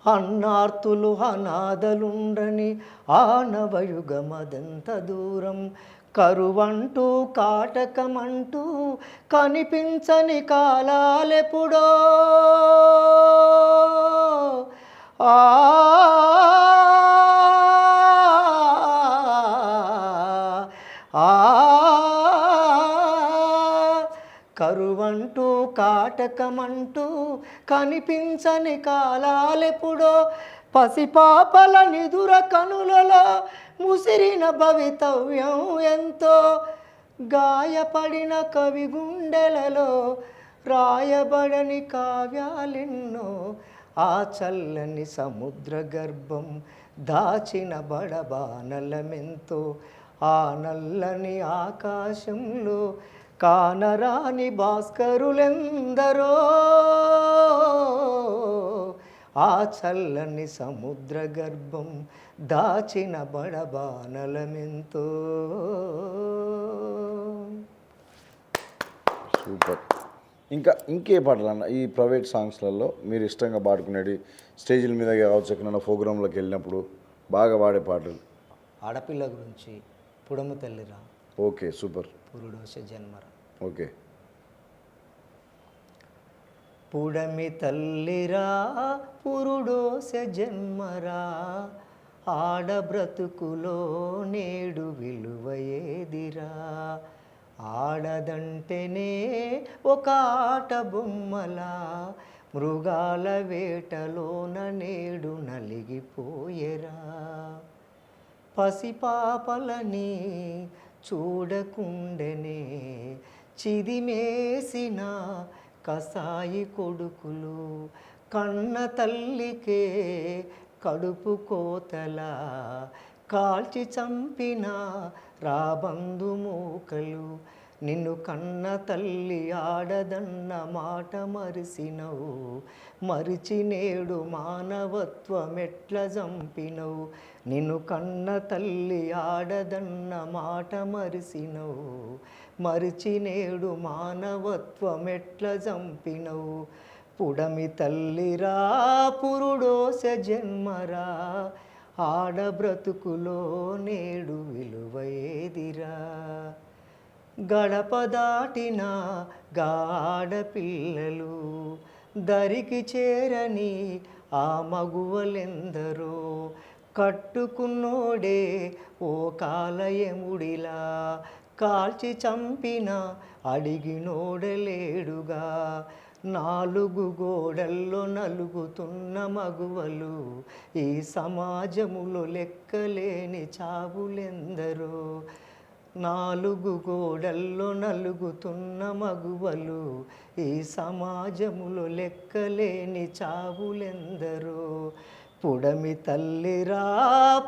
అన్నార్తులు అనాథలుండని ఆనవయుగమదెంత దూరం కరువంటూ కాటకమంటూ కనిపించని కాలాలెప్పుడో ఆ కరువంటూ కాటకమంటూ కనిపించని కాలాలెప్పుడో పసిపాపల నిదుర కనులలో ముసిరిన భవితవ్యం ఎంతో గాయపడిన కవి గుండెలలో రాయబడని కావ్యాలెన్నో ఆ చల్లని సముద్ర గర్భం దాచిన బడబానలమెంతో ఆ నల్లని ఆకాశంలో కానరాని భాస్కరులెందరో ఆ చల్లని సముద్ర గర్భం దాచిన బడబానలమెంతో. సూపర్. ఇంకే పాటలు అన్న ఈ ప్రైవేట్ సాంగ్స్లలో మీరు ఇష్టంగా పాడుకునేది స్టేజ్ల మీద కావచ్చు ఎక్కడైనా ప్రోగ్రాంలోకి వెళ్ళినప్పుడు బాగా పాడే పాటలు? ఆడపిల్ల గురించి పుడము తల్లిరా. Okay, super. పురుడోస జన్మరా. ఓకే. పుడమి తల్లిరా పురుడోస జన్మరా ఆడబ్రతుకులో నేడు విలువ ఏదిరా ఆడదంటేనే ఒక ఆట బొమ్మలా మృగాల వేటలోన నేడు నలిగిపోయేరా పసిపాపలని చూడకుండెనే చిదిమేసిన కసాయి కొడుకులు కన్న తల్లికే కడుపు కోతలా కాల్చి చంపిన రాబందు మూకలు నిన్ను కన్న తల్లి ఆడదన్న మాట మరిసినవు మరిచి నేడు మానవత్వమెట్ల చంపినవు నిన్ను కన్న తల్లి ఆడదన్న మాట మరిసినవు మరిచి నేడు మానవత్వమెట్ల చంపినవు పుడమి తల్లిరా పురుడోస జన్మరా ఆడబ్రతుకులో నేడు విలువ ఏదిరా గడప దాటిన గాడపిల్లలు దరికి చేరని ఆ మగువలెందరో కట్టుకున్నోడే ఓ కాలయముడిలా కాల్చి చంపిన అడిగినోడలేడుగా నాలుగు గోడల్లో నలుగుతున్న మగువలు ఈ సమాజములో లెక్కలేని చావులెందరో నాలుగు గోడల్లో నలుగుతున్న మగువలు ఈ సమాజములో లెక్కలేని చావులెందరో పుడమి తల్లిరా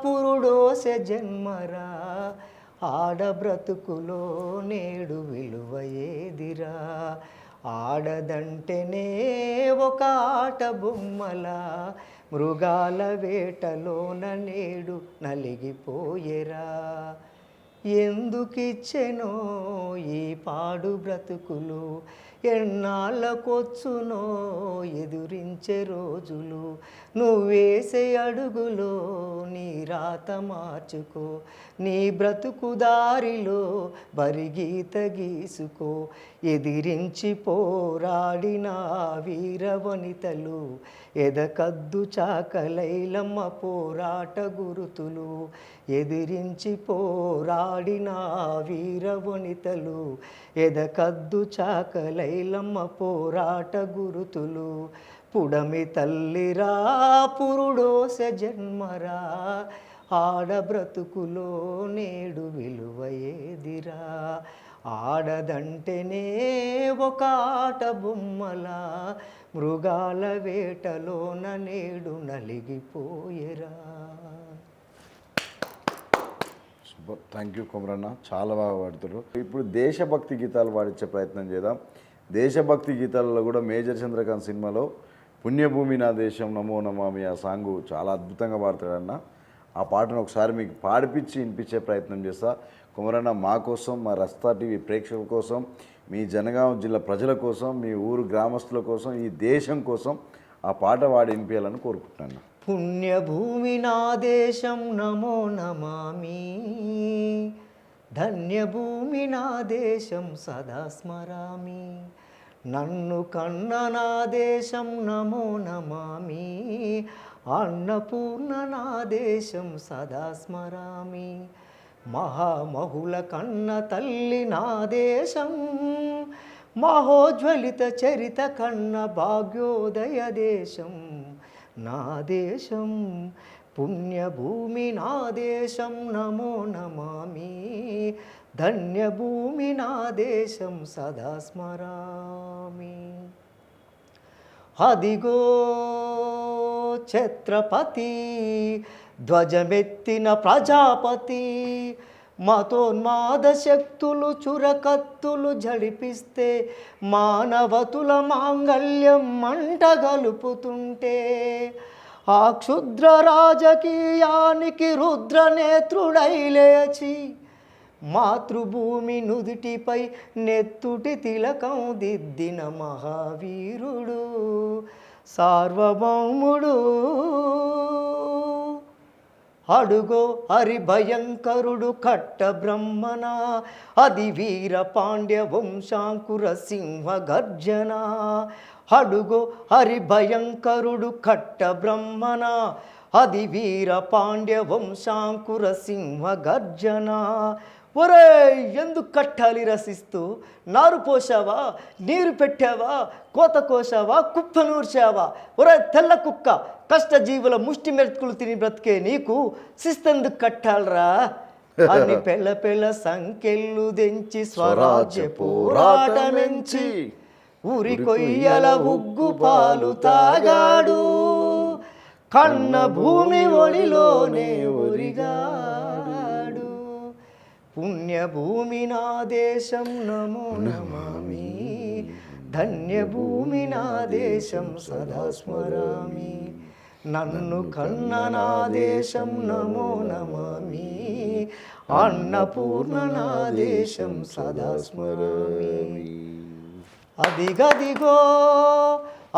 పురుడోస జన్మరా ఆడబ్రతుకులో నేడు విలువ ఏదిరా ఆడదంటేనే ఒక ఆట బొమ్మలా మృగాల వేటలోన నేడు నలిగిపోయేరా ఎందుకిచ్చెనో ఈ పాడు బ్రతుకులు, ఎన్నాళ్ళకొచ్చునో ఎదురించే రోజులు, నువ్వేసే అడుగులో నీ రాత మార్చుకో, నీ బ్రతుకు దారిలో బరిగీత గీసుకో, ఎదిరించి పోరాడిన వీర వనితలు, ఎదకద్దు చాకలైలమ్మ పోరాట గురుతులు, ఎదిరించి పోరాడిన వీర వనితలు, ఎదకద్దు చాకలైలమ్మ పోరాట గురుతులు, పుడమి తల్లిరా పురుడోస జన్మరా, ఆడ బ్రతుకులో నేడు విలువ ఏదిరా, ఆడదంటేనే ఒక ఆట బొమ్మలా, మృగాల వేటలోన నేడు నలిగిపోయేరా. సూపర్, థ్యాంక్ యూ కొమరన్న, చాలా బాగా పాడుతారు. ఇప్పుడు దేశభక్తి గీతాలు పాడించే ప్రయత్నం చేద్దాం. దేశభక్తి గీతాలలో కూడా మేజర్ చంద్రకాంత్ సినిమాలో పుణ్యభూమి నా దేశం నమో నమామి ఆ సాంగు చాలా అద్భుతంగా పాడతాడన్న. ఆ పాటను ఒకసారి మీకు పాడిపించి వినిపించే ప్రయత్నం చేస్తా. కుమరన్న మా కోసం, మా రస్తా టీవీ ప్రేక్షకుల కోసం, మీ జనగాం జిల్లా ప్రజల కోసం, మీ ఊరు గ్రామస్తుల కోసం, ఈ దేశం కోసం ఆ పాట పాడి వినిపించాలని కోరుకుంటున్నాను. పుణ్యభూమి నా దేశం నమో నమామి, ధన్యభూమి నా దేశం సదా స్మరామి, నన్ను కన్న నా దేశం నమో నమామి, అన్నపూర్ణ నా దేశం సదా స్మరామి, మహామహుల కన్న తల్లి నా దేశం, మహోజ్వలిత చరిత కన్న భాగ్యోదయ దేశం నా దేశం, పుణ్యభూమి నా దేశం నమో నమామి, ధన్యభూమి నా దేశం సదా స్మరామి. అదిగో ఛత్రపతి ధ్వజమెత్తిన ప్రజాపతి, మతోన్మాద శక్తులు చురకత్తులు జడిపిస్తే, మానవతుల మాంగల్యం మంటగలుపుతుంటే, ఆ క్షుద్ర రాజకీయానికి రుద్రనేత్రుడై లేచి, మాతృభూమి నుదుటిపై నెత్తుటి తిలకం దిద్దిన మహావీరుడు సార్వభౌముడు. అడుగో హరిభయంకరుడు కట్ట బ్రహ్మణ, అది వీర పాండ్య వంశాంకుర సింహ గర్జన. అడుగో హరిభయంకరుడు కట్ట బ్రహ్మణ, అది వీర పాండ్య వంశాంకుర సింహ గర్జన. ఒరే ఎందుకు కట్టాలి రసిస్తూ, నారు పోసావా, నీరు పెట్టావా, కోత కోసావా, కుప్ప నూర్చావా? ఒరే తెల్ల కుక్క, కష్టజీవుల ముష్టి మెతుకులు తిని బ్రతికే నీకు శిస్తెందుకు కట్టాలరా? అన్ని పెళ్ళ పెళ్ళ సంఖ్యలు దెంచి స్వరాజ్య పోరాటమెంచి, ఊరి కొయ్యల ఉగ్గు పాలు తాగాడు, కన్న భూమి ఒడిలోనే ఒరిగాడు. పుణ్యభూమి నా దేశం నమో నమామి, ధన్యభూమి నా దేశం సదా స్మరామి, నన్ను కన్న నా దేశం నమో నమామి, అన్నపూర్ణ నా దేశం సదా స్మరామి. అదిగదిగో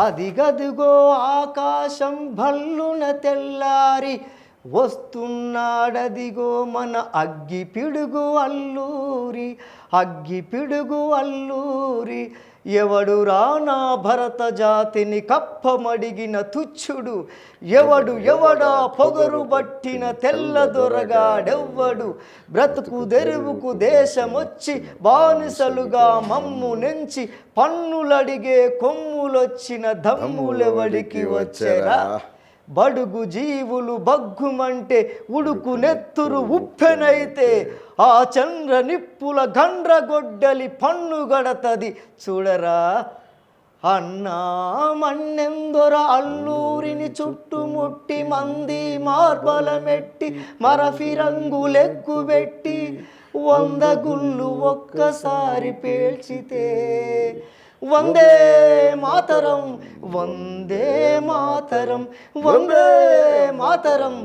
అదిగదిగో ఆకాశం భల్లున తెల్లారి వస్తున్నాడదిగో మన అగ్గి పిడుగు అల్లూరి, అగ్గి పిడుగు అల్లూరి. ఎవడు రానా భరత జాతిని కప్పమడిగిన తుచ్చుడు, ఎవడు ఎవడా పొగరు బట్టిన తెల్ల దొరగాడెవ్వడు. బ్రతుకు తెరువుకు దేశమొచ్చి బానిసలుగా మమ్ము నెంచి, పన్నులడిగే కొమ్ములొచ్చిన దమ్ములెవడికి వచ్చెరా? బడుగు జీవులు బగ్గుమంటే ఉడుకు నెత్తురు ఉప్పెనైతే, ఆ చంద్ర నిప్పుల గండ్రగొడ్డలి పన్ను గడతది చూడరా. అన్నా మన్నెందొర అల్లూరిని చుట్టుముట్టి, మంది మార్బలమెట్టి మరఫిరంగులెక్కుబెట్టి, 100 గుళ్ళు ఒక్కసారి పేల్చితే, వందే మాతరం వందే మాతరం వందే మాతరం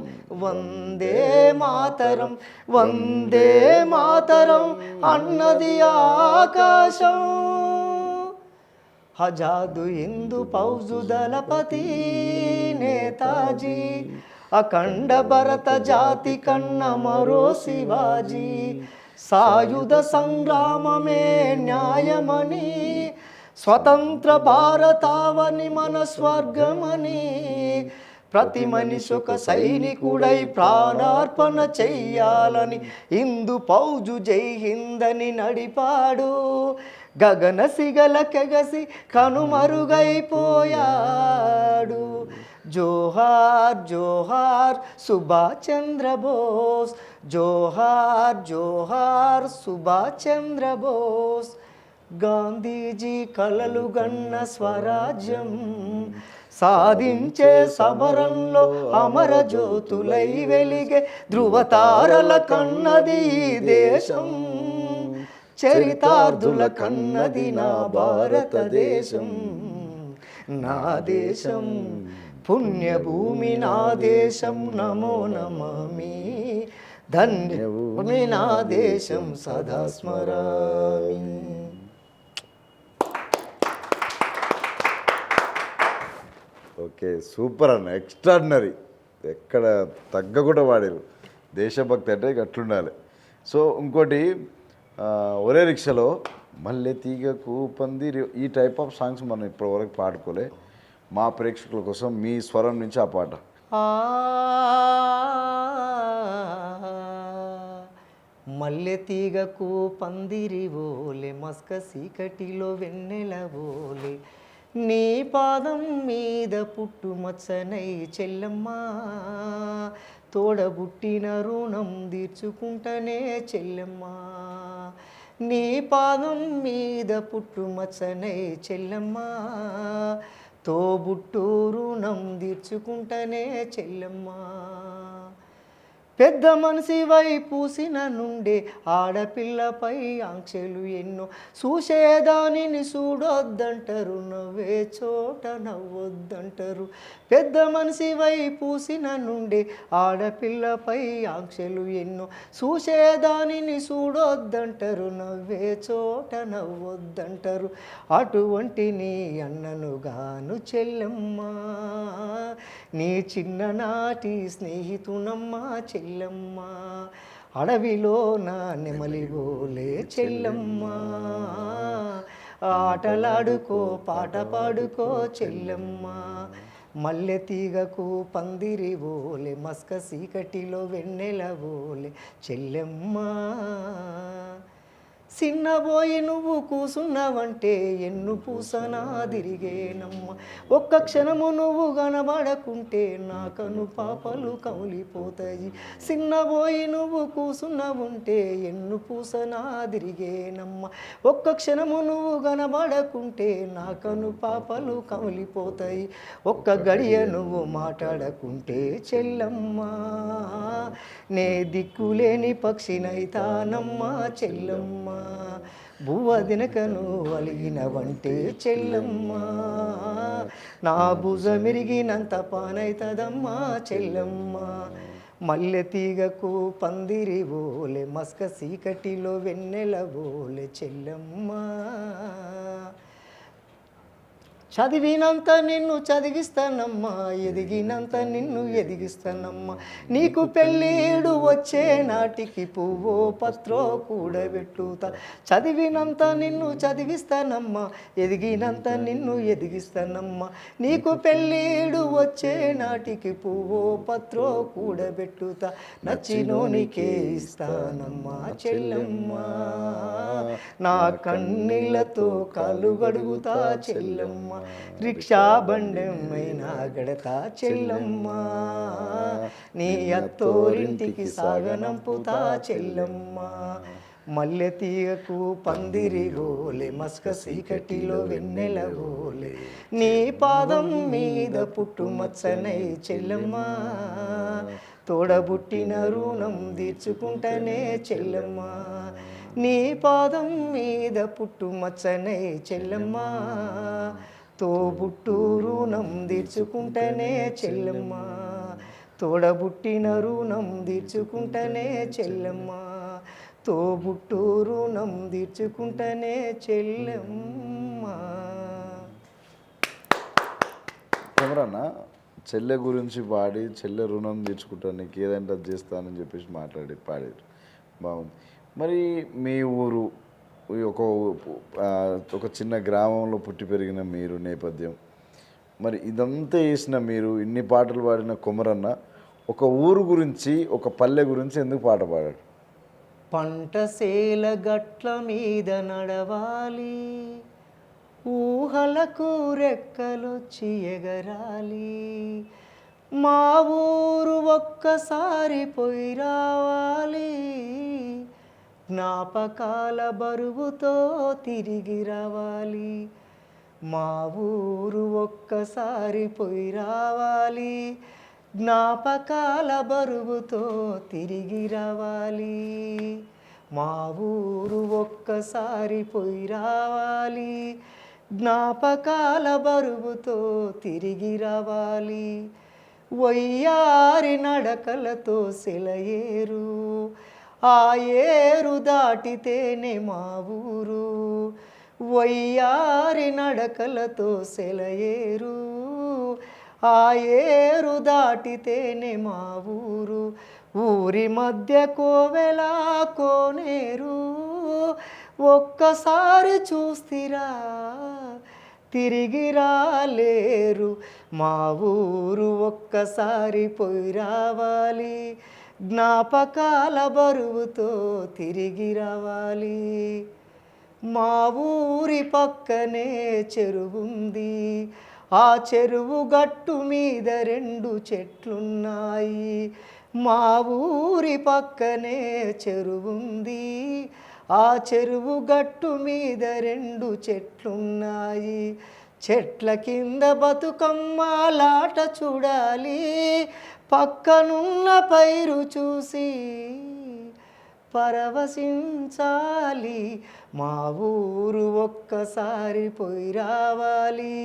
వందే మాతరం వందే మాతరం అన్నది ఆకాశం. ఆజాదు హిందూ ఫౌజు దళపతి నేతాజీ, అఖండ భరత జాతి కన్న మరో శివాజీ. సాయుధ సంగ్రామమే న్యాయమని, స్వతంత్ర భారతావని మన స్వర్గమని, ప్రతి మనిషి ఒక సైనికుడై ప్రాణార్పణ చెయ్యాలని హిందూ ఫౌజు జై హిందని నడిపాడు. గగన సిగల కెగసి కనుమరుగైపోయాడు. జోహార్ జోహార్ సుభాష్ చంద్ర బోస్, జోహార్ జోహార్ సుభాష్ చంద్ర బోస్. గాంధీజీ కలలు గన్న స్వరాజ్యం సాధించే సమరంలో అమర జ్యోతులై వెలిగే ధృవతారల కన్నది ఈ దేశం. చరితార్థుల కన్నది నా భారతదేశం. నా దేశం పుణ్యభూమి నా దేశం, నమో నమామి. ధన్యభూమి నా దేశం సదా స్మరామి. ఓకే, సూపర్ అన్న, ఎక్స్ట్రాడినరీ. ఎక్కడ తగ్గకుండా వాడారు. దేశభక్తి అంటే అట్లుండాలి. సో ఇంకోటి, ఒరే రిక్షలో మల్లె తీగకు పందిరి, ఈ టైప్ ఆఫ్ సాంగ్స్ మనం ఇప్పటివరకు పాడుకోలే. మా ప్రేక్షకుల కోసం మీ స్వరం నుంచి ఆ పాట. మల్లె తీగకు పందిరి ఓలే, మస్క సీకటిలో వెన్నెల ఓలే, నీ పాదం మీద పుట్టుమచ్చనై చెల్లమ్మా, తోడబుట్టిన రుణం తీర్చుకుంటనే చెల్లమ్మా. నీ పాదం మీద పుట్టుమచ్చనై చెల్లమ్మా, తోబుట్టు రుణం తీర్చుకుంటనే చెల్లమ్మా. పెద్ద మనిషివై పూసిన నుండే ఆడపిల్లపై ఆంక్షలు ఎన్నో, చూసేదానిని చూడొద్దంటారు, నవ్వే చోట నవ్వొద్దంటారు. పెద్ద మనిషివై పూసిన నుండే ఆడపిల్లపై ఆంక్షలు ఎన్నో, చూసేదానిని చూడొద్దంటారు, నవ్వే చోట నవ్వొద్దంటారు. అటువంటి నీ అన్నను గాను చెల్లమ్మా, నీ చిన్ననాటి స్నేహితునమ్మా చెల్లమ్మా. అడవిలో నా నెమలిగోలే చెల్లమ్మా, ఆటలాడుకో పాట పాడుకో చెల్లమ్మా. మల్లె తీగకు పందిరి ఓలే, మస్క సీకటిలో వెన్నెల ఓలే చెల్లమ్మా. చిన్నబోయి నువ్వు కూసున్నావంటే ఎన్ను పూసనా తిరిగేనమ్మ, ఒక్క క్షణము నువ్వు కనబడకుంటే నా కను పాపలు కౌలిపోతాయి. చిన్నబోయి నువ్వు కూసున్నావుంటే ఎన్ను పూసనా తిరిగేనమ్మ, ఒక్క క్షణము నువ్వు కనబడకుంటే నా కను పాపలు కౌలిపోతాయి. ఒక్క గడియ నువ్వు మాట్లాడకుంటే చెల్లమ్మా, నే దిక్కులేని పక్షినైతానమ్మా చెల్లమ్మా. బువ్వ దినకను అలిగినవంటే చెల్లమ్మా, నా భుజమిరిగినంత పానైతదమ్మా చెల్లమ్మా. మల్లె తీగకు పందిరి ఓలే, మస్క సీకటిలో వెన్నెల ఓలే చెల్లమ్మా. చదివినంత నిన్ను చదివిస్తానమ్మా, ఎదిగినంత నిన్ను ఎదిగిస్తానమ్మా. నీకు పెళ్ళిడు వచ్చే నాటికి పువ్వో పత్రో కూడబెట్టుతా. చదివినంత నిన్ను చదివిస్తానమ్మా, ఎదిగినంత నిన్ను ఎదిగిస్తానమ్మా. నీకు పెళ్ళిడు వచ్చే నాటికి పువ్వో పత్రో కూడబెట్టుతా. నచ్చినోనికే ఇస్తానమ్మా చెల్లమ్మా, నా కన్నీళ్లతో కాళ్ళు గడుగుతా చెల్లమ్మా. రిక్షా బండెమైనా గడతా చెల్లమ్మా, నీ అత్తోరింటికి సాగనంపుతా చెల్లమ్మా. మల్లె తీగకు పందిరి ఓలే, మస్క సీకటిలో వెన్నెల ఓలే, నీ పాదం మీద పుట్టుమచ్చనై చెల్లమ్మా, తోడబుట్టిన రుణం తీర్చుకుంటనే చెల్లమ్మా. నీ పాదం మీద పుట్టుమచ్చనే చెల్లెమ్మ తోబుట్టు రుణం తీర్చుకుంటేనే చెల్లెమ్మ తోడబుట్టిన రుణం తీర్చుకుంటేనే చెల్లెమ్మ తోబుట్టు రుణం తీర్చుకుంటేనే చెల్లెమ్మ. కెమెరానా చెల్లె గురించి పాడి చెల్లె రుణం తీర్చుకుంటాను నీకు ఏదంటే అది చేస్తానని చెప్పేసి పాడారు బాగుంది. మరి మీ ఊరు ఒక చిన్న గ్రామంలో పుట్టి పెరిగిన మీరు నేపథ్యం మరి ఇదంతా వేసిన మీరు ఇన్ని పాటలు పాడిన కొమరన్న ఒక ఊరు గురించి ఒక పల్లె గురించి ఎందుకు పాట పాడాడు? పంటసేల గట్ల మీద నడవాలి ఊహలకు రెక్కలొచ్చి ఎగరాలి మా ఊరు ఒక్కసారి పోయి రావాలి జ్ఞాపకాల బరువుతో తిరిగి రావాలి మా ఊరు ఒక్కసారి పోయి రావాలి జ్ఞాపకాల బరువుతో తిరిగి రావాలి మా ఊరు ఒక్కసారి పోయి రావాలి జ్ఞాపకాల బరువుతో తిరిగి రావాలి వయ్యారి నడకలతో సెలయేరు ఆ ఏరు దాటితేనే మా ఊరు వయ్యారి నడకలతో సెలయేరు ఆ ఏరు దాటితేనే మా ఊరు ఊరి మధ్య కోవెలా కోనేరు ఒక్కసారి చూస్తిరా తిరిగి రాలేరు మా ఊరు ఒక్కసారి పోయి రావాలి జ్ఞాపకాల బరువుతో తిరిగి రావాలి మా ఊరి పక్కనే చెరువుంది ఆ చెరువు గట్టు మీద 2 చెట్లున్నాయి మా ఊరి పక్కనే చెరువుంది ఆ చెరువు గట్టు మీద 2 చెట్లున్నాయి చెట్ల కింద బతుకమ్మలాట చూడాలి పక్కనున్న పైరు చూసి పరవశించాలి మా ఊరు ఒక్కసారి పోయి రావాలి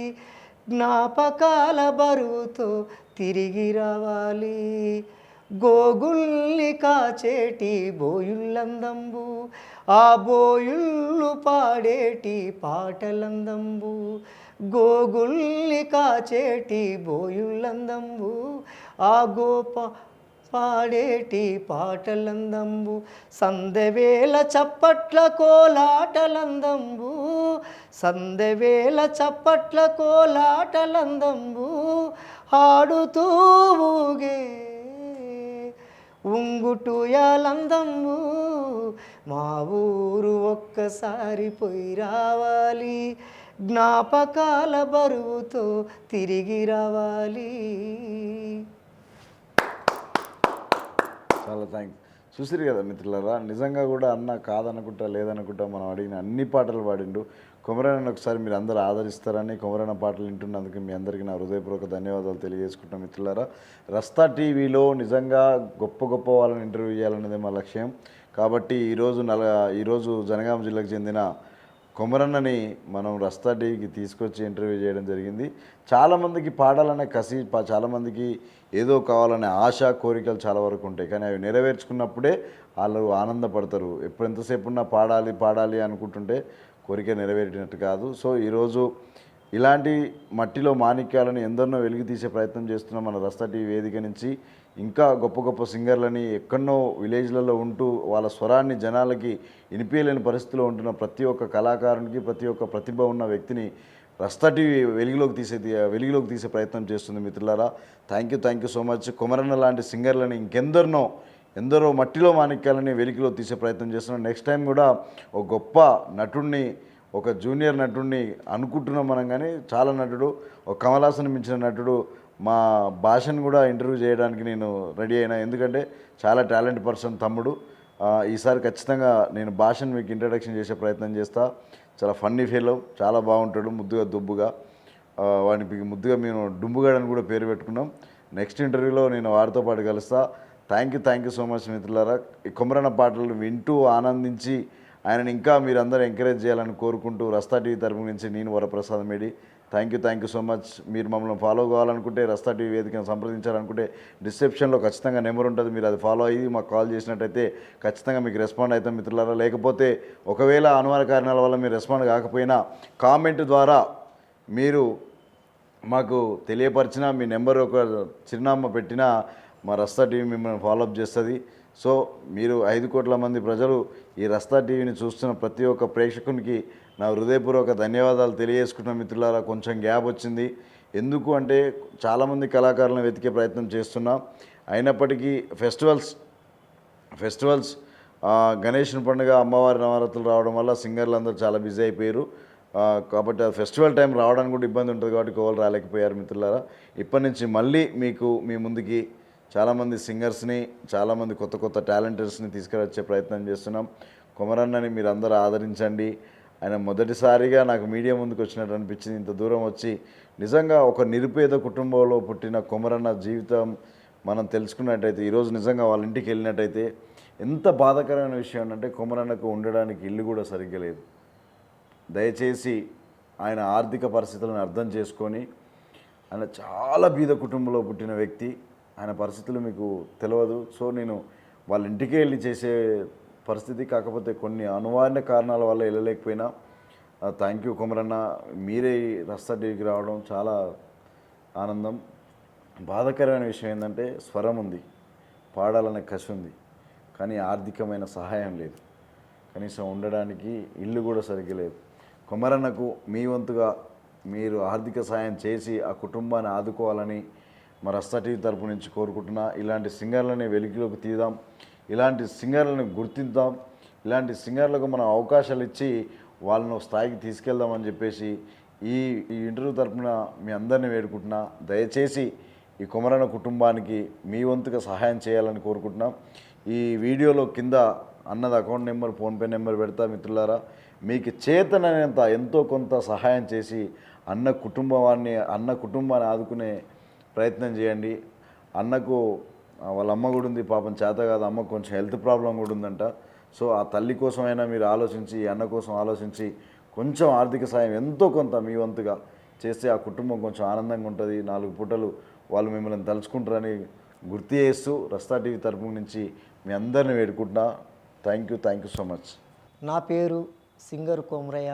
జ్ఞాపకాల బరువుతో తిరిగి రావాలి గోగుల్ని కాచేటి బోయుళ్ళందంబు ఆ బోయుళ్ళు పాడేటి పాటలందంబు గోగుల్ని కాచేటి బోయుళ్ళందంబు ఆ పాడేటి పాటలందంబు సందెవేల చప్పట్ల కోలాటలందంబు సందెవేల చప్పట్ల కోలాటలందంబు ఆడుతూ ఊగే ఉంగుటూయాలందంబు మా ఊరు ఒక్కసారి పోయి రావాలి జ్ఞాపకాల బరువుతో తిరిగి రావాలి. చాలా థ్యాంక్స్. చూసిరు కదా మిత్రులారా, నిజంగా కూడా అన్న కాదనుకుంటా లేదనుకుంటా మనం అడిగిన అన్ని పాటలు పాడిండు. కొమరన్నని ఒకసారి మీరు అందరూ ఆదరిస్తారని, కొమరన్న పాటలు వింటున్నందుకు మీ అందరికీ నా హృదయపూర్వక ధన్యవాదాలు తెలియజేసుకుంటాం. మిత్రులారా, రస్తా టీవీలో నిజంగా గొప్ప గొప్ప వాళ్ళని ఇంటర్వ్యూ చేయాలనేది మా లక్ష్యం. కాబట్టి ఈరోజు జనగామ జిల్లాకు చెందిన కొమరన్నని మనం రస్తా టీవీకి తీసుకొచ్చి ఇంటర్వ్యూ చేయడం జరిగింది. చాలామందికి పాడాలనే కసి, చాలామందికి ఏదో కావాలనే ఆశ, కోరికలు చాలా వరకు ఉంటాయి. కానీ అవి నెరవేర్చుకున్నప్పుడే వాళ్ళు ఆనందపడతారు. ఎంతసేపు ఉన్నా పాడాలి అనుకుంటుంటే కోరిక నెరవేరినట్టు కాదు. సో ఈరోజు ఇలాంటి మట్టిలో మాణిక్యాలను ఎందరినో వెలికి తీసే ప్రయత్నం చేస్తున్నాం మన రస్తా టీవీ వేదిక నుంచి. ఇంకా గొప్ప గొప్ప సింగర్లని ఎక్కడో విలేజ్లలో ఉంటూ వాళ్ళ స్వరాన్ని జనాలకి వినిపించలేని పరిస్థితిలో ఉంటున్న ప్రతి ఒక్క కళాకారునికి, ప్రతి ఒక్క ప్రతిభ ఉన్న వ్యక్తిని రస్తా టీవీ వెలుగులోకి తీసే ప్రయత్నం చేస్తుంది. మిత్రులారా, thank you so much. Komaranna లాంటి సింగర్లని ఎందరో మట్టిలో మాణిక్యాలని వెలికిలో తీసే ప్రయత్నం చేస్తున్నాం. నెక్స్ట్ టైం కూడా ఒక గొప్ప నటుడిని, ఒక జూనియర్ నటుడిని అనుకుంటున్నాం మనం. కానీ చాలా నటుడు, ఒక కమల్ హాసన్ మించిన నటుడు మా భాషను కూడా ఇంటర్వ్యూ చేయడానికి నేను రెడీ అయినా. ఎందుకంటే చాలా టాలెంట్ పర్సన్ తమ్ముడు. ఈసారి ఖచ్చితంగా నేను భాషను మీకు ఇంట్రడక్షన్ చేసే ప్రయత్నం చేస్తా. చాలా ఫన్నీ ఫీల్, చాలా బాగుంటాడు, ముద్దుగా దుబ్బుగా. వాడికి ముద్దుగా మేము డుంబుగాడని కూడా పేరు పెట్టుకున్నాం. నెక్స్ట్ ఇంటర్వ్యూలో నేను వారితో పాటు కలుస్తా. థ్యాంక్ యూ సో మచ్ మిత్రులారా. ఈ కొమరన్న పాటలు వింటూ ఆనందించి ఆయనని ఇంకా మీరందరూ ఎంకరేజ్ చేయాలని కోరుకుంటూ రస్తా టీవీ తరపు నుంచి నేను వరప్రసాద్ మేడి థ్యాంక్ యూ సో మచ్. మీరు మమ్మల్ని ఫాలో కావాలనుకుంటే రస్తా టీవీ వేదికను సంప్రదించాలనుకుంటే డిస్క్రిప్షన్లో ఖచ్చితంగా నెంబర్ ఉంటుంది. మీరు అది ఫాలో అయ్యి మాకు కాల్ చేసినట్టయితే ఖచ్చితంగా మీకు రెస్పాండ్ అవుతాం మిత్రులారా. లేకపోతే ఒకవేళ అనుమాన కారణాల వల్ల మీరు రెస్పాండ్ కాకపోయినా కామెంట్ ద్వారా మీరు మాకు తెలియపరిచినా, మీ నెంబర్ ఒక చిరునామా పెట్టినా మా రస్తా టీవీ మిమ్మల్ని ఫాలోఅప్ చేస్తుంది. సో మీరు 5 కోట్ల మంది ప్రజలు ఈ రస్తా టీవీని చూస్తున్న ప్రతి ఒక్క ప్రేక్షకునికి నా హృదయపూర్వక ధన్యవాదాలు తెలియజేసుకుంటున్న మిత్రులారా. కొంచెం గ్యాప్ వచ్చింది, ఎందుకు అంటే చాలామంది కళాకారులను వెతికే ప్రయత్నం చేస్తున్నాం. అయినప్పటికీ ఫెస్టివల్స్ గణేష్ పండుగ, అమ్మవారి నవరాత్రులు రావడం వల్ల సింగర్లు అందరూ చాలా బిజీ అయిపోయారు. కాబట్టి ఆ ఫెస్టివల్ టైం రావడానికి కూడా ఇబ్బంది ఉంటుంది కాబట్టి కోవలు రాలేకపోయారు మిత్రులారా. ఇప్పటి నుంచి మళ్ళీ మీ ముందుకి చాలామంది సింగర్స్ని, చాలామంది కొత్త టాలెంటర్స్ని తీసుకువచ్చే ప్రయత్నం చేస్తున్నాం. కొమరన్నని మీరు అందరూ ఆదరించండి. ఆయన మొదటిసారిగా నాకు మీడియా ముందుకు వచ్చినట్టు అనిపించింది. ఇంత దూరం వచ్చి నిజంగా ఒక నిరుపేద కుటుంబంలో పుట్టిన కొమరన్న జీవితం మనం తెలుసుకున్నట్టయితే, ఈరోజు నిజంగా వాళ్ళ ఇంటికి వెళ్ళినట్టయితే ఎంత బాధాకరమైన విషయం అంటే కొమరన్నకు ఉండడానికి ఇల్లు కూడా సరిగ్గా లేదు. దయచేసి ఆయన ఆర్థిక పరిస్థితులను అర్థం చేసుకొని, ఆయన చాలా బీద కుటుంబంలో పుట్టిన వ్యక్తి, ఆయన పరిస్థితులు మీకు తెలియదు. సో నేను వాళ్ళ ఇంటికే వెళ్ళి చేసే పరిస్థితి, కాకపోతే కొన్ని అనివార్య కారణాల వల్ల వెళ్ళలేకపోయినా. థ్యాంక్ యూ కొమరన్న, మీరే రస్తా టీవీకి రావడం చాలా ఆనందం. బాధాకరమైన విషయం ఏంటంటే స్వరం ఉంది, పాడాలనే కసి ఉంది, కానీ ఆర్థికమైన సహాయం లేదు. కనీసం ఉండడానికి ఇల్లు కూడా సరిగ్గా లేదు. కొమరన్నకు మీ వంతుగా మీరు ఆర్థిక సహాయం చేసి ఆ కుటుంబాన్ని ఆదుకోవాలని మా రస్తా టీవీ తరపు నుంచి కోరుకుంటున్నా. ఇలాంటి సింగర్లని వెలుగులోకి తీద్దాం, ఇలాంటి సింగర్లను గుర్తిద్దాం, ఇలాంటి సింగర్లకు మనం అవకాశాలు ఇచ్చి వాళ్ళను స్థాయికి తీసుకెళ్దామని చెప్పేసి ఈ ఇంటర్వ్యూ తరపున మీ అందరినీ వేడుకుంటున్నా. దయచేసి ఈ కొమరన్న కుటుంబానికి మీ వంతుగా సహాయం చేయాలని కోరుకుంటున్నాం. ఈ వీడియోలో కింద అన్నది అకౌంట్ నెంబర్, ఫోన్పే నెంబర్ పెడతా మిత్రులారా. మీకు చేతనైనంత ఎంతో కొంత సహాయం చేసి అన్న కుటుంబాన్ని ఆదుకునే ప్రయత్నం చేయండి. అన్నకు వాళ్ళ అమ్మ కూడా ఉంది, పాపం చేత కాదు, అమ్మకు కొంచెం హెల్త్ ప్రాబ్లం కూడా ఉందంట. సో ఆ తల్లి కోసమైనా మీరు ఆలోచించి, అన్న కోసం ఆలోచించి కొంచెం ఆర్థిక సాయం ఎంతో కొంత మీ వంతుగా చేస్తే ఆ కుటుంబం కొంచెం ఆనందంగా ఉంటుంది. 4 పూటలు వాళ్ళు మిమ్మల్ని తలుచుకుంటారని గుర్తు చేస్తూ రస్తా టీవీ తరపు నుంచి మీ అందరిని వేడుకుంటున్నా. Thank you so much. నా పేరు సింగర్ కొమరయ్య,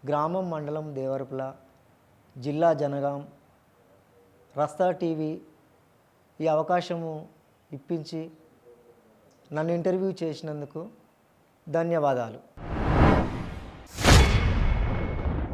గ్రామం మండలం దేవరపుల, జిల్లా జనగాం. రస్తా టీవీ ఈ అవకాశము ఇప్పించి నన్ను ఇంటర్వ్యూ చేసినందుకు ధన్యవాదాలు.